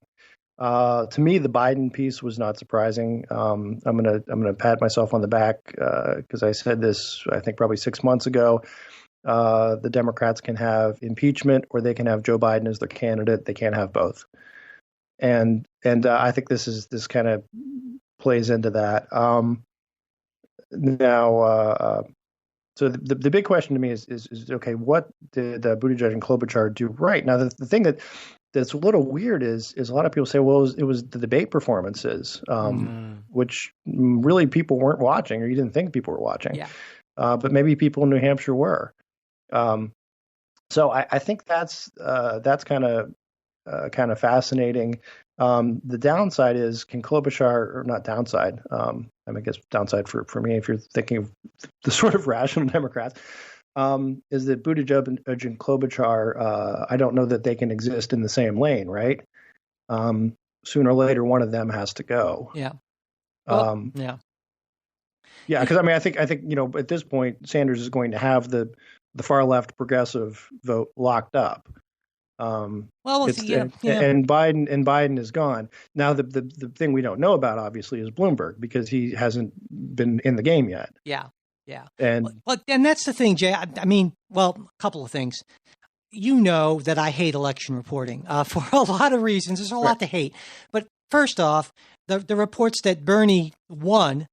To me, the Biden piece was not surprising. I'm gonna pat myself on the back because I said this, I think, probably 6 months ago. The Democrats can have impeachment or they can have Joe Biden as their candidate. They can't have both. And I think this kind of plays into that. So the big question to me is okay, what did Buttigieg and Klobuchar do right? Now, the thing that's a little weird is a lot of people say, well, it was the debate performances, which really people weren't watching, or you didn't think people were watching. Yeah. But maybe people in New Hampshire were. So I think that's kind of fascinating. The downside is, can Klobuchar, or not downside, I guess downside for me, if you're thinking of the sort of rational Democrats, is that Buttigieg and Klobuchar, I don't know that they can exist in the same lane, right? Sooner or later, one of them has to go. Yeah. Yeah, because I think at this point, Sanders is going to have the far left progressive vote locked up. And Biden is gone. Now the thing we don't know about, obviously, is Bloomberg, because he hasn't been in the game yet. Yeah. And that's the thing, Jay. I mean, a couple of things. You know that I hate election reporting for a lot of reasons. There's a lot to hate. But first off, the reports that Bernie won,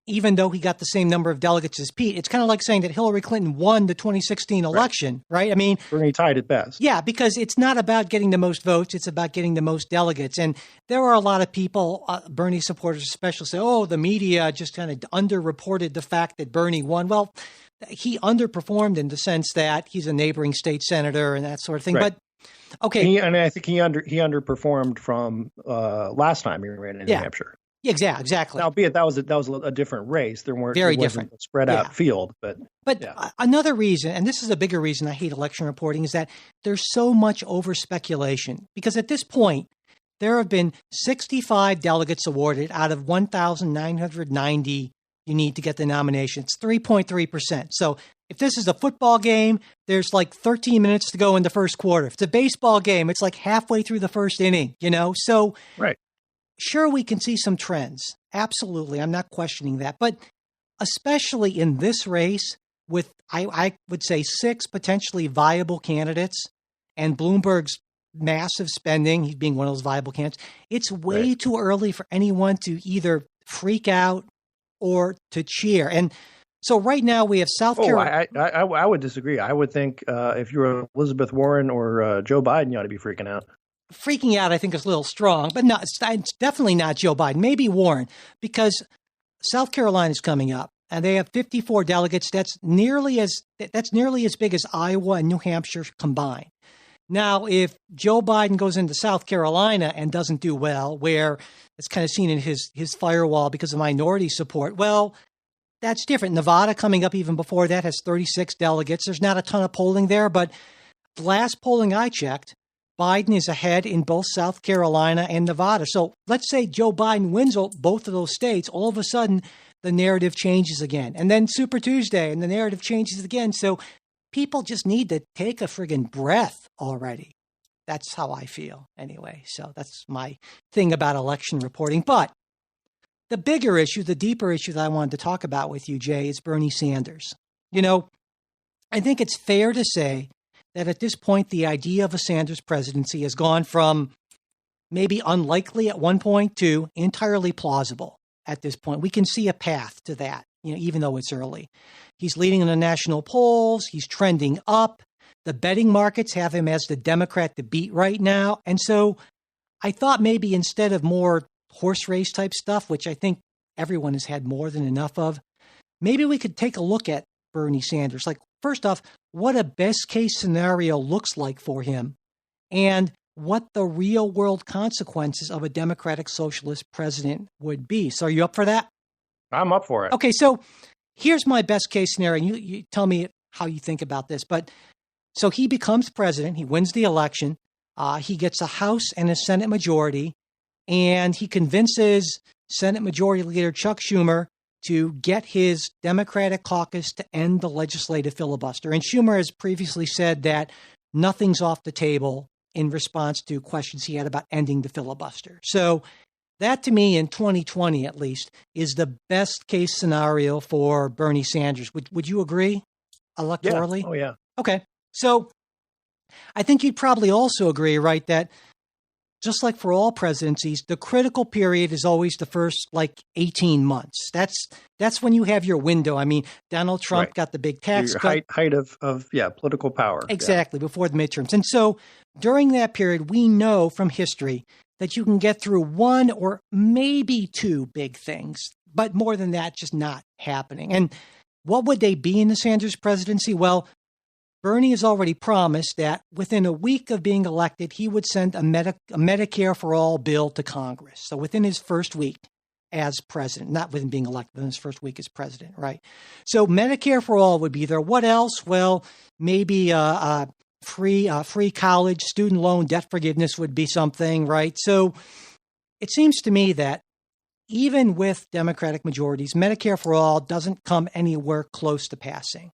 even though he got the same number of delegates as Pete, it's kind of like saying that Hillary Clinton won the 2016 election, right? I mean, Bernie tied at best. Yeah, because it's not about getting the most votes. It's about getting the most delegates. And there are a lot of people, Bernie supporters especially, say, oh, the media just kind of underreported the fact that Bernie won. Well, he underperformed in the sense that he's a neighboring state senator and that sort of thing. Right. But okay. I think he underperformed from last time he ran in New Hampshire. Yeah, exactly. Albeit that was a different race. There weren't very different a spread out field, but another reason, and this is a bigger reason I hate election reporting, is that there's so much over speculation. Because at this point, there have been 65 delegates awarded out of 1,990 you need to get the nomination. It's 3.3%. So If this is a football game, there's like 13 minutes to go in the first quarter. If it's a baseball game, it's like halfway through the first inning, So Right. sure, we can see some trends. Absolutely. I'm not questioning that. But especially in this race with, I would say, 6 potentially viable candidates and Bloomberg's massive spending, he's being one of those viable candidates, it's way too early for anyone to either freak out or to cheer. And so right now we have South Carolina. I would disagree. I would think if you're Elizabeth Warren or Joe Biden, you ought to be freaking out. Freaking out, I think, is a little strong, but no, it's definitely not Joe Biden. Maybe Warren, because South Carolina is coming up, and they have 54 delegates. That's nearly as big as Iowa and New Hampshire combined. Now, if Joe Biden goes into South Carolina and doesn't do well, where it's kind of seen in his firewall because of minority support, well, that's different. Nevada coming up even before that has 36 delegates. There's not a ton of polling there, but the last polling I checked, Biden is ahead in both South Carolina and Nevada. So let's say Joe Biden wins both of those states. All of a sudden, the narrative changes again. And then Super Tuesday, and the narrative changes again. So people just need to take a friggin' breath already. That's how I feel anyway. So that's my thing about election reporting. But the bigger issue, the deeper issue that I wanted to talk about with you, Jay, is Bernie Sanders. I think it's fair to say that at this point, the idea of a Sanders presidency has gone from maybe unlikely at one point to entirely plausible at this point. We can see a path to that, even though it's early. He's leading in the national polls. He's trending up. The betting markets have him as the Democrat to beat right now. And so I thought maybe instead of more horse race type stuff, which I think everyone has had more than enough of, maybe we could take a look at Bernie Sanders. Like, first off, what a best case scenario looks like for him and what the real world consequences of a Democratic Socialist president would be. So are you up for that? I'm up for it. Okay, so here's my best case scenario. You tell me how you think about this. But so he becomes president. He wins the election. He gets a House and a Senate majority. And he convinces Senate Majority Leader Chuck Schumer to get his Democratic caucus to end the legislative filibuster. And Schumer has previously said that nothing's off the table in response to questions he had about ending the filibuster. So that, to me, in 2020 at least, is the best case scenario for Bernie Sanders. Would you agree electorally? Yeah. Oh, yeah. Okay. So I think you'd probably also agree, right, that just like for all presidencies, the critical period is always the first 18 months. That's when you have your window. I mean, Donald Trump got the big tax cut. Height of political power. Exactly, before the midterms. And so during that period, we know from history that you can get through one or maybe two big things, but more than that, just not happening. And what would they be in the Sanders presidency? Well, Bernie has already promised that within a week of being elected, he would send a Medicare for All bill to Congress. So within his first week as president, not within being elected, within his first week as president, right? So Medicare for All would be there. What else? Well, maybe free college, student loan debt forgiveness would be something, right? So it seems to me that even with Democratic majorities, Medicare for All doesn't come anywhere close to passing.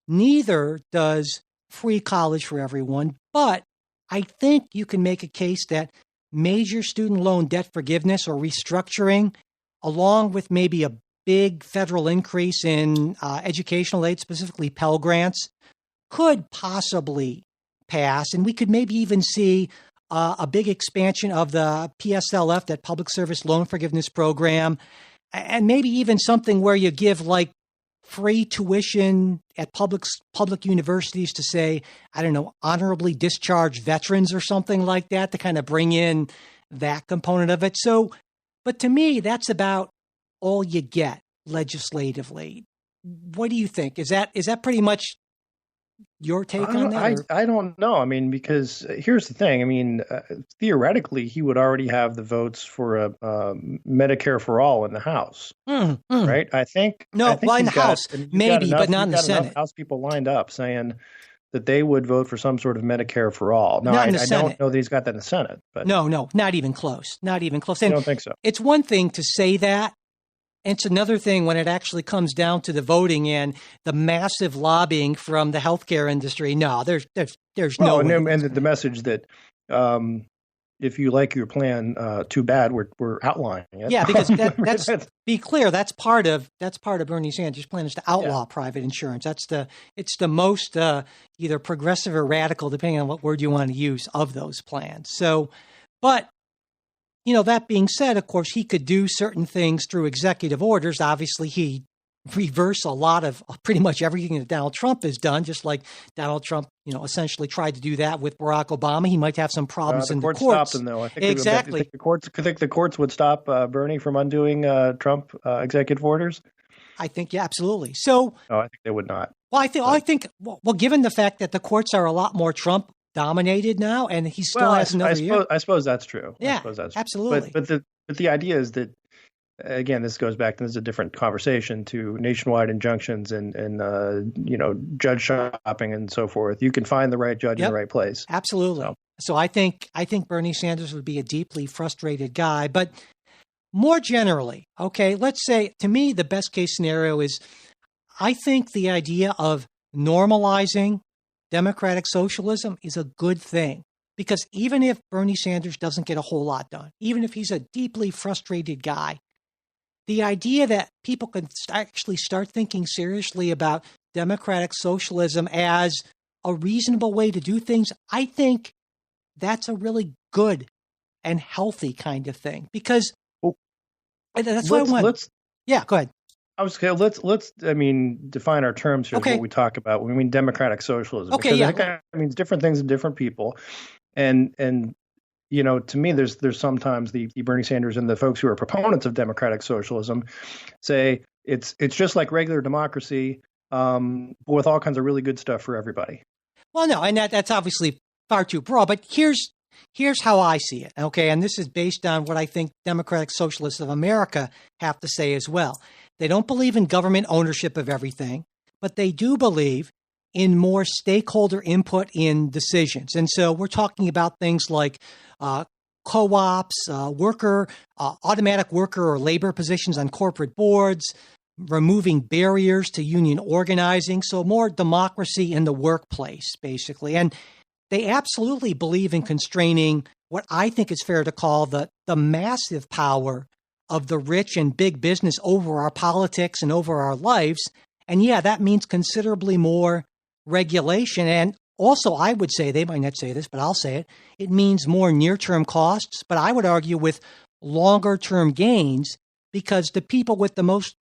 Neither does free college for everyone, but I think you can make a case that major student loan debt forgiveness or restructuring, along with maybe a big federal increase in educational aid, specifically Pell Grants, could possibly pass. And we could maybe even see a big expansion of the PSLF, that Public Service Loan Forgiveness Program, and maybe even something where you give free tuition at public universities to, say, I don't know, honorably discharged veterans or something like that, to kind of bring in that component of it. So, but to me, that's about all you get legislatively. What do you think? Is that pretty much your take on that? I don't know. I mean, because here's the thing. I mean, theoretically, he would already have the votes for a Medicare for All in the House, right? I think. No, in the House, maybe, but not in the Senate. House people lined up saying that they would vote for some sort of Medicare for All. Now, I don't know that he's got that in the Senate. But no, not even close. Not even close. I don't think so. It's one thing to say that, it's another thing when it actually comes down to the voting and the massive lobbying from the healthcare industry. No, there's no way. And the message that if you like your plan, too bad, we're outlining it. Yeah, because that's be clear. That's part of Bernie Sanders' plan is to outlaw private insurance. It's the most either progressive or radical, depending on what word you want to use, of those plans. So, but that being said, of course, he could do certain things through executive orders. Obviously, he reverse a lot of pretty much everything that Donald Trump has done, just like Donald Trump, essentially tried to do that with Barack Obama. He might have some problems in the courts. Stopped him, though. I think exactly. I think the courts would stop Bernie from undoing Trump executive orders. I think, yeah, absolutely. So, no, I think they would not. Well, I think, given the fact that the courts are a lot more Trump dominated now, and he still has another year. I suppose that's true. Yeah, I suppose that's absolutely. True. But the idea is that, again, this goes back, and this is a different conversation, to nationwide injunctions and judge shopping and so forth. You can find the right judge in the right place. Absolutely. So I think Bernie Sanders would be a deeply frustrated guy. But more generally, okay, let's say, to me, the best case scenario is, I think the idea of normalizing democratic socialism is a good thing. Because even if Bernie Sanders doesn't get a whole lot done, even if he's a deeply frustrated guy, the idea that people can actually start thinking seriously about democratic socialism as a reasonable way to do things, I think that's a really good and healthy kind of thing. Because that's what I want. Yeah, go ahead. Let's define our terms here. Okay. What we talk about when we mean democratic socialism. Okay, because yeah. I think that means different things to different people, and to me, there's sometimes the Bernie Sanders and the folks who are proponents of democratic socialism say it's just like regular democracy, with all kinds of really good stuff for everybody. Well, no, and that's obviously far too broad. But here's how I see it. Okay, and this is based on what I think Democratic Socialists of America have to say as well. They don't believe in government ownership of everything, but they do believe in more stakeholder input in decisions. And so we're talking about things like co-ops, automatic worker or labor positions on corporate boards, removing barriers to union organizing. So more democracy in the workplace, basically. And they absolutely believe in constraining what I think is fair to call the massive power of the rich and big business over our politics and over our lives. And yeah, that means considerably more regulation. And also, I would say, they might not say this, but I'll say it, it means more near-term costs, but I would argue with longer-term gains, because the people with the most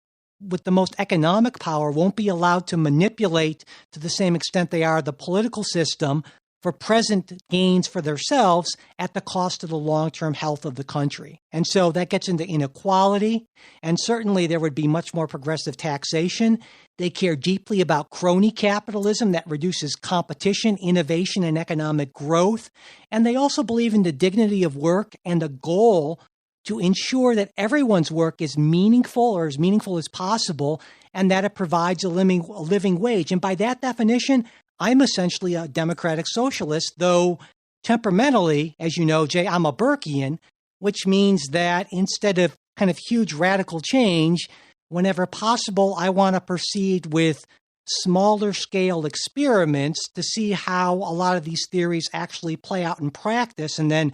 economic power won't be allowed to manipulate to the same extent they are the political system for present gains for themselves at the cost of the long-term health of the country. And so that gets into inequality, and certainly there would be much more progressive taxation. They care deeply about crony capitalism that reduces competition, innovation, and economic growth. And they also believe in the dignity of work and a goal to ensure that everyone's work is meaningful, or as meaningful as possible, and that it provides a living wage. And by that definition, I'm essentially a democratic socialist, though temperamentally, as you know, Jay, I'm a Burkean, which means that instead of kind of huge radical change, whenever possible, I want to proceed with smaller scale experiments to see how a lot of these theories actually play out in practice, and then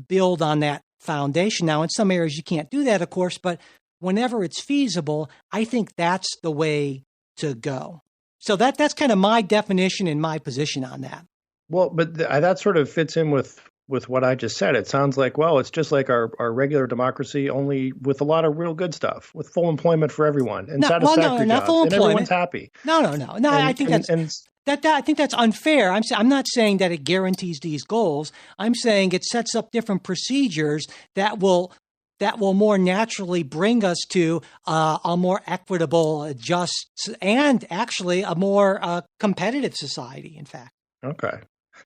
build on that foundation. Now, in some areas you can't do that, of course, but whenever it's feasible, I think that's the way to go. So that's kind of my definition and my position on that. Well, but that sort of fits in with what I just said. It sounds like, well, it's just like our regular democracy, only with a lot of real good stuff, with full employment for everyone and satisfactory jobs, and everyone's happy. No. I think I think that's unfair. I'm not saying that it guarantees these goals. I'm saying it sets up different procedures that will more naturally bring us to a more equitable, just, and actually a more competitive society, in fact. Okay.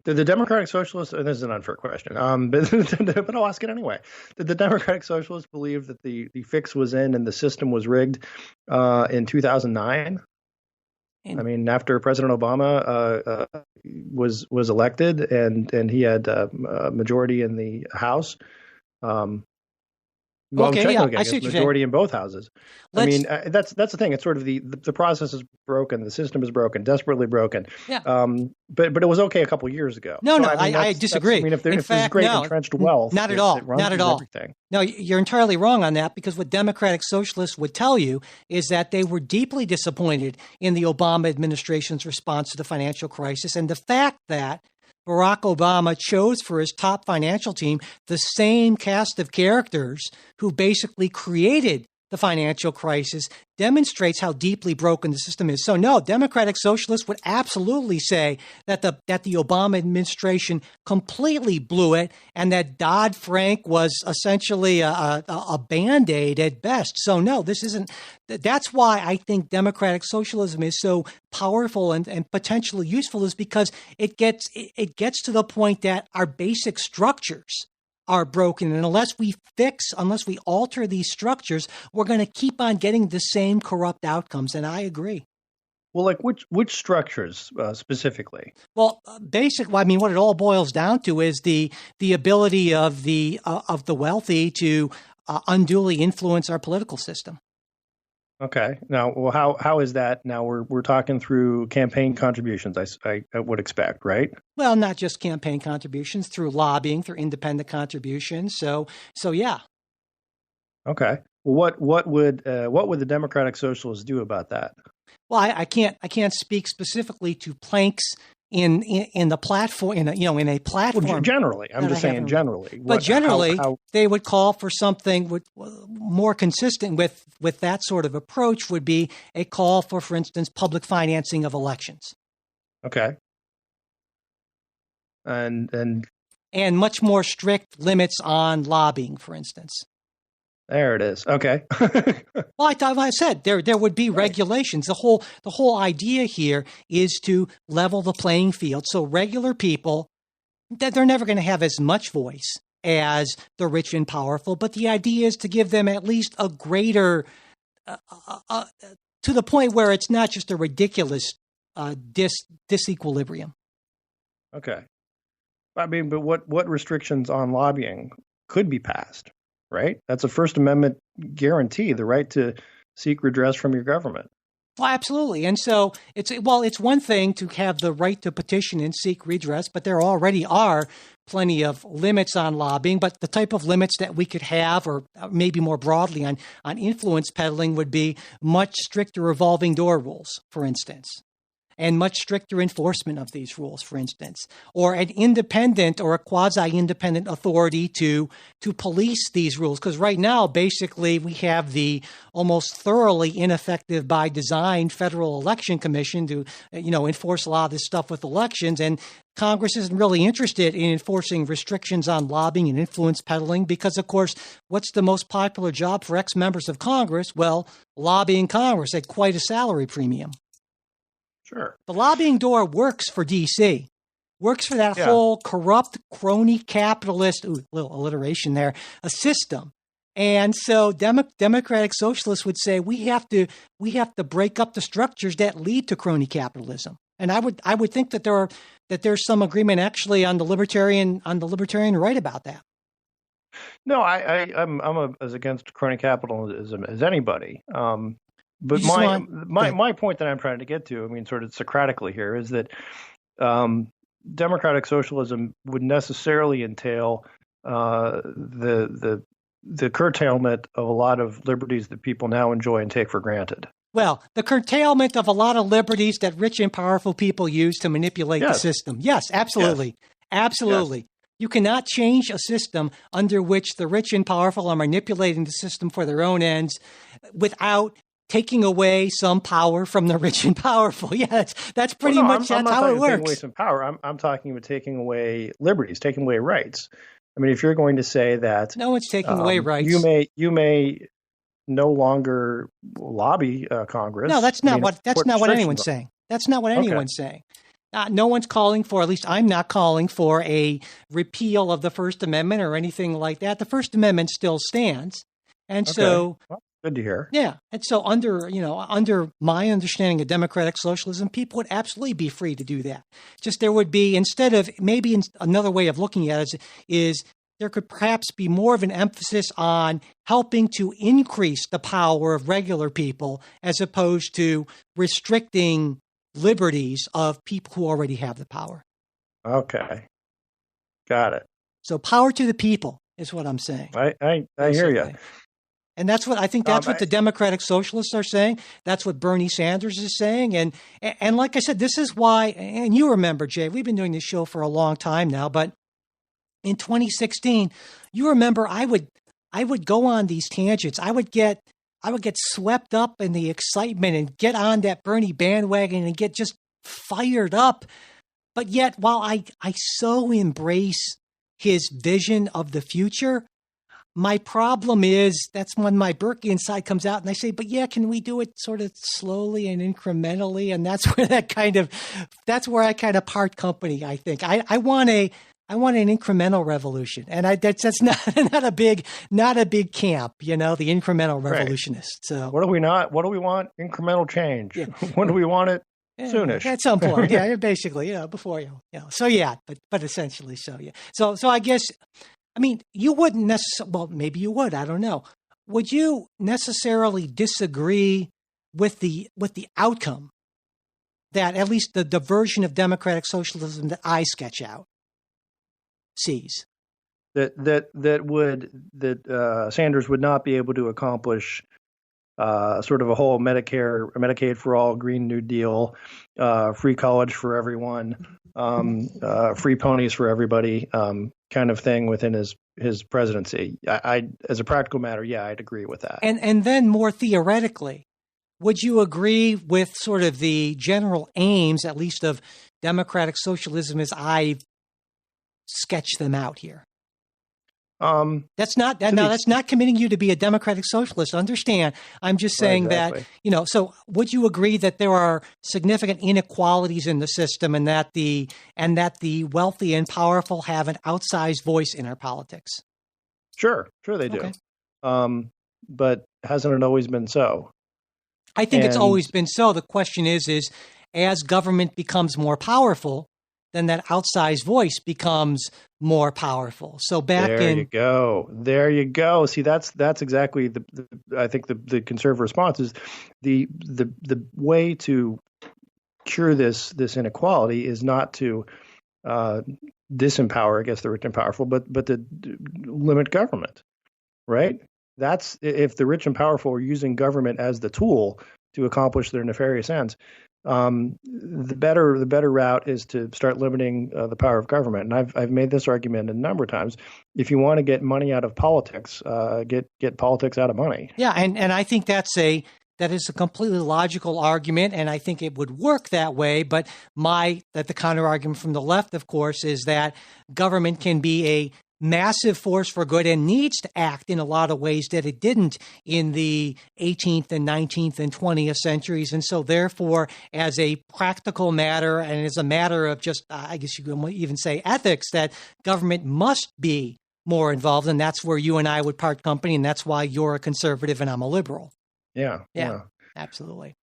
Did the Democratic Socialists, and this is an unfair question, but I'll ask it anyway. Did the Democratic Socialists believe that the fix was in and the system was rigged in 2009? I mean, after President Obama was elected and he had a majority in the House, Well, Okay, yeah, technically, I I see guess what you're saying. majority in both houses. I Let's, mean, that's the thing. It's sort of the process is broken, the system is broken, desperately broken. yeah. But it was okay a couple years ago. No, So no, I mean, I that's I disagree. mean, In if there's fact, great no, entrenched wealth not at that all. Not at runs all. everything. No, you're entirely wrong on that because what Democratic Socialists would tell you is that they were deeply disappointed in the Obama administration's response to the financial crisis and the fact that Barack Obama chose for his top financial team the same cast of characters who basically created the financial crisis demonstrates how deeply broken the system is. So no, Democratic Socialists would absolutely say that the Obama administration completely blew it and that Dodd-Frank was essentially a Band-Aid at best. So no, this isn't. That's why I think Democratic Socialism is so powerful and potentially useful is because it gets to the point that our basic structures are broken. And unless we alter these structures, we're going to keep on getting the same corrupt outcomes. And I agree. Well, like which structures specifically? Well, I mean, what it all boils down to is the ability of the wealthy to unduly influence our political system. Okay. Now, well, how is that? Now we're talking through campaign contributions. I would expect, right? Well, not just campaign contributions, through lobbying, through independent contributions. So yeah. Okay. Well, what would the Democratic Socialists do about that? Well, I can't speak specifically to planks in the platform in a platform. Well, generally, I'm just saying generally. But generally, they would call for something more consistent with that sort of approach. Would be a call for instance, public financing of elections. Okay. And much more strict limits on lobbying, for instance. There it is. Okay. Well, I said there would be regulations. The whole idea here is to level the playing field. So regular people, they're never going to have as much voice as the rich and powerful. But the idea is to give them at least a greater, to the point where it's not just a ridiculous disequilibrium. Okay. I mean, but what restrictions on lobbying could be passed? Right? That's a First Amendment guarantee, the right to seek redress from your government. Well, absolutely. And so it's one thing to have the right to petition and seek redress, but there already are plenty of limits on lobbying. But the type of limits that we could have, or maybe more broadly on influence peddling, would be much stricter revolving door rules, for instance. And much stricter enforcement of these rules, for instance, or an independent or a quasi-independent authority to police these rules. Because right now, basically, we have the almost thoroughly ineffective by design Federal Election Commission to, enforce a lot of this stuff with elections. And Congress isn't really interested in enforcing restrictions on lobbying and influence peddling because, of course, what's the most popular job for ex-members of Congress? Well, lobbying Congress at quite a salary premium. Sure. The lobbying door works for D.C., works for that whole corrupt, crony capitalist, little alliteration there, a system. And so Democratic Socialists would say we have to break up the structures that lead to crony capitalism. And I would think that there's some agreement actually on the libertarian right about that. No, I'm as against crony capitalism as anybody. But my point that I'm trying to get to, I mean, sort of Socratically here, is that democratic socialism would necessarily entail the curtailment of a lot of liberties that people now enjoy and take for granted. Well, the curtailment of a lot of liberties that rich and powerful people use to manipulate the system. Yes, absolutely. Yes. Absolutely. Yes. You cannot change a system under which the rich and powerful are manipulating the system for their own ends without taking away some power from the rich and powerful. Yeah, that's pretty much that's how it works. Taking away some power. I'm talking about taking away liberties, taking away rights. I mean, if you're going to say that no one's taking away rights, you may no longer lobby Congress. No, that's not what anyone's saying. That's not what anyone's saying. No one's calling for, at least I'm not calling for, a repeal of the First Amendment or anything like that. The First Amendment still stands, and so. Well, good to hear. Yeah. And so under my understanding of democratic socialism, people would absolutely be free to do that. Just there would be, instead of, maybe another way of looking at it is there could perhaps be more of an emphasis on helping to increase the power of regular people as opposed to restricting liberties of people who already have the power. Okay. Got it. So power to the people is what I'm saying. I hear you. And that's what I think that's what the Democratic Socialists are saying. That's what Bernie Sanders is saying. And like I said, this is why, and you remember, Jay, we've been doing this show for a long time now, but in 2016, you remember I would go on these tangents. I would get swept up in the excitement and get on that Bernie bandwagon and get just fired up. But yet, while I so embrace his vision of the future, my problem is that's when my Burkean side comes out and I say, but yeah, can we do it sort of slowly and incrementally? And that's where that's where I kind of part company, I think. I want an incremental revolution. And that's not a big camp, the incremental revolutionist. So what do we want? Incremental change. Yeah. When do we want it? Soonish. At some point. Yeah, basically, before So yeah, but essentially so, yeah. So I guess, I mean, you wouldn't necessarily, well, maybe you would, I don't know. Would you necessarily disagree with the outcome that at least the version of democratic socialism that I sketch out sees? That Sanders would not be able to accomplish sort of a whole Medicaid for all, Green New Deal, free college for everyone, free ponies for everybody, kind of thing within his presidency. I as a practical matter, yeah, I'd agree with that. And then more theoretically, would you agree with sort of the general aims, at least of democratic socialism as I've sketched them out here? That's not committing you to be a democratic socialist. Understand? I'm just saying that, so would you agree that there are significant inequalities in the system and that the wealthy and powerful have an outsized voice in our politics? Sure they do. Okay. But hasn't it always been so? I think it's always been so. The question is as government becomes more powerful, then that outsized voice becomes more powerful. So there you go. See, that's exactly I think the conservative response is the way to cure this inequality is not to disempower, I guess, the rich and powerful, but to limit government, right? That's if the rich and powerful are using government as the tool to accomplish their nefarious ends. The better route is to start limiting the power of government. And I've made this argument a number of times. If you want to get money out of politics, get politics out of money. Yeah, and I think that is a completely logical argument, and I think it would work that way. But the counter argument from the left, of course, is that government can be a massive force for good and needs to act in a lot of ways that it didn't in the 18th and 19th and 20th centuries. And so therefore, as a practical matter and as a matter of just, I guess you could even say ethics, that government must be more involved. And that's where you and I would part company. And that's why you're a conservative and I'm a liberal. Yeah. Absolutely.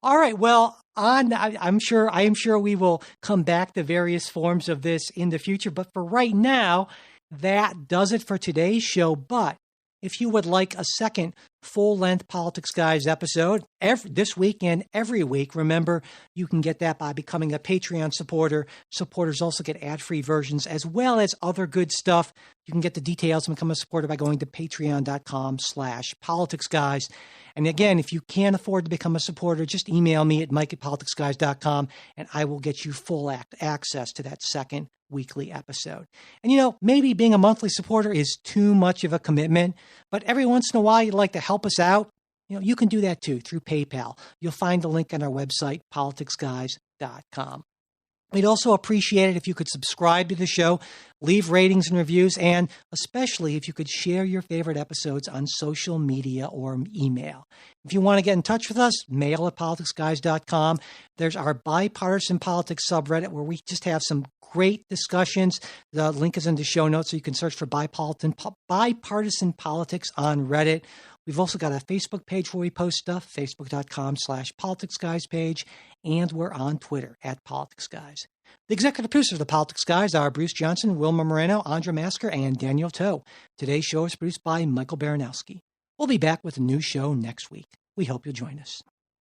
All right. Well, I am sure we will come back to various forms of this in the future. But for right now, that does it for today's show. But if you would like a second full-length Politics Guys episode this week and every week, remember, you can get that by becoming a Patreon supporter. Supporters also get ad-free versions as well as other good stuff. You can get the details and become a supporter by going to patreon.com/politicsguys. And again, if you can't afford to become a supporter, just email me at mike@politicsguys.com and I will get you full access to that second weekly episode. And maybe being a monthly supporter is too much of a commitment, but every once in a while you'd like to help us out, you can do that too through PayPal. You'll find the link on our website, politicsguys.com. We'd also appreciate it if you could subscribe to the show, leave ratings and reviews, and especially if you could share your favorite episodes on social media or email. If you want to get in touch with us, mail at politicsguys.com. There's our bipartisan politics subreddit where we just have some great discussions. The link is in the show notes, so you can search for bipartisan politics on Reddit. We've also got a Facebook page where we post stuff, facebook.com/politicsguys page, and we're on Twitter @politicsguys. The executive producers of the Politics Guys are Bruce Johnson, Wilma Moreno, Andra Masker, and Daniel Toe. Today's show is produced by Michael Baranowski. We'll be back with a new show next week. We hope you'll join us.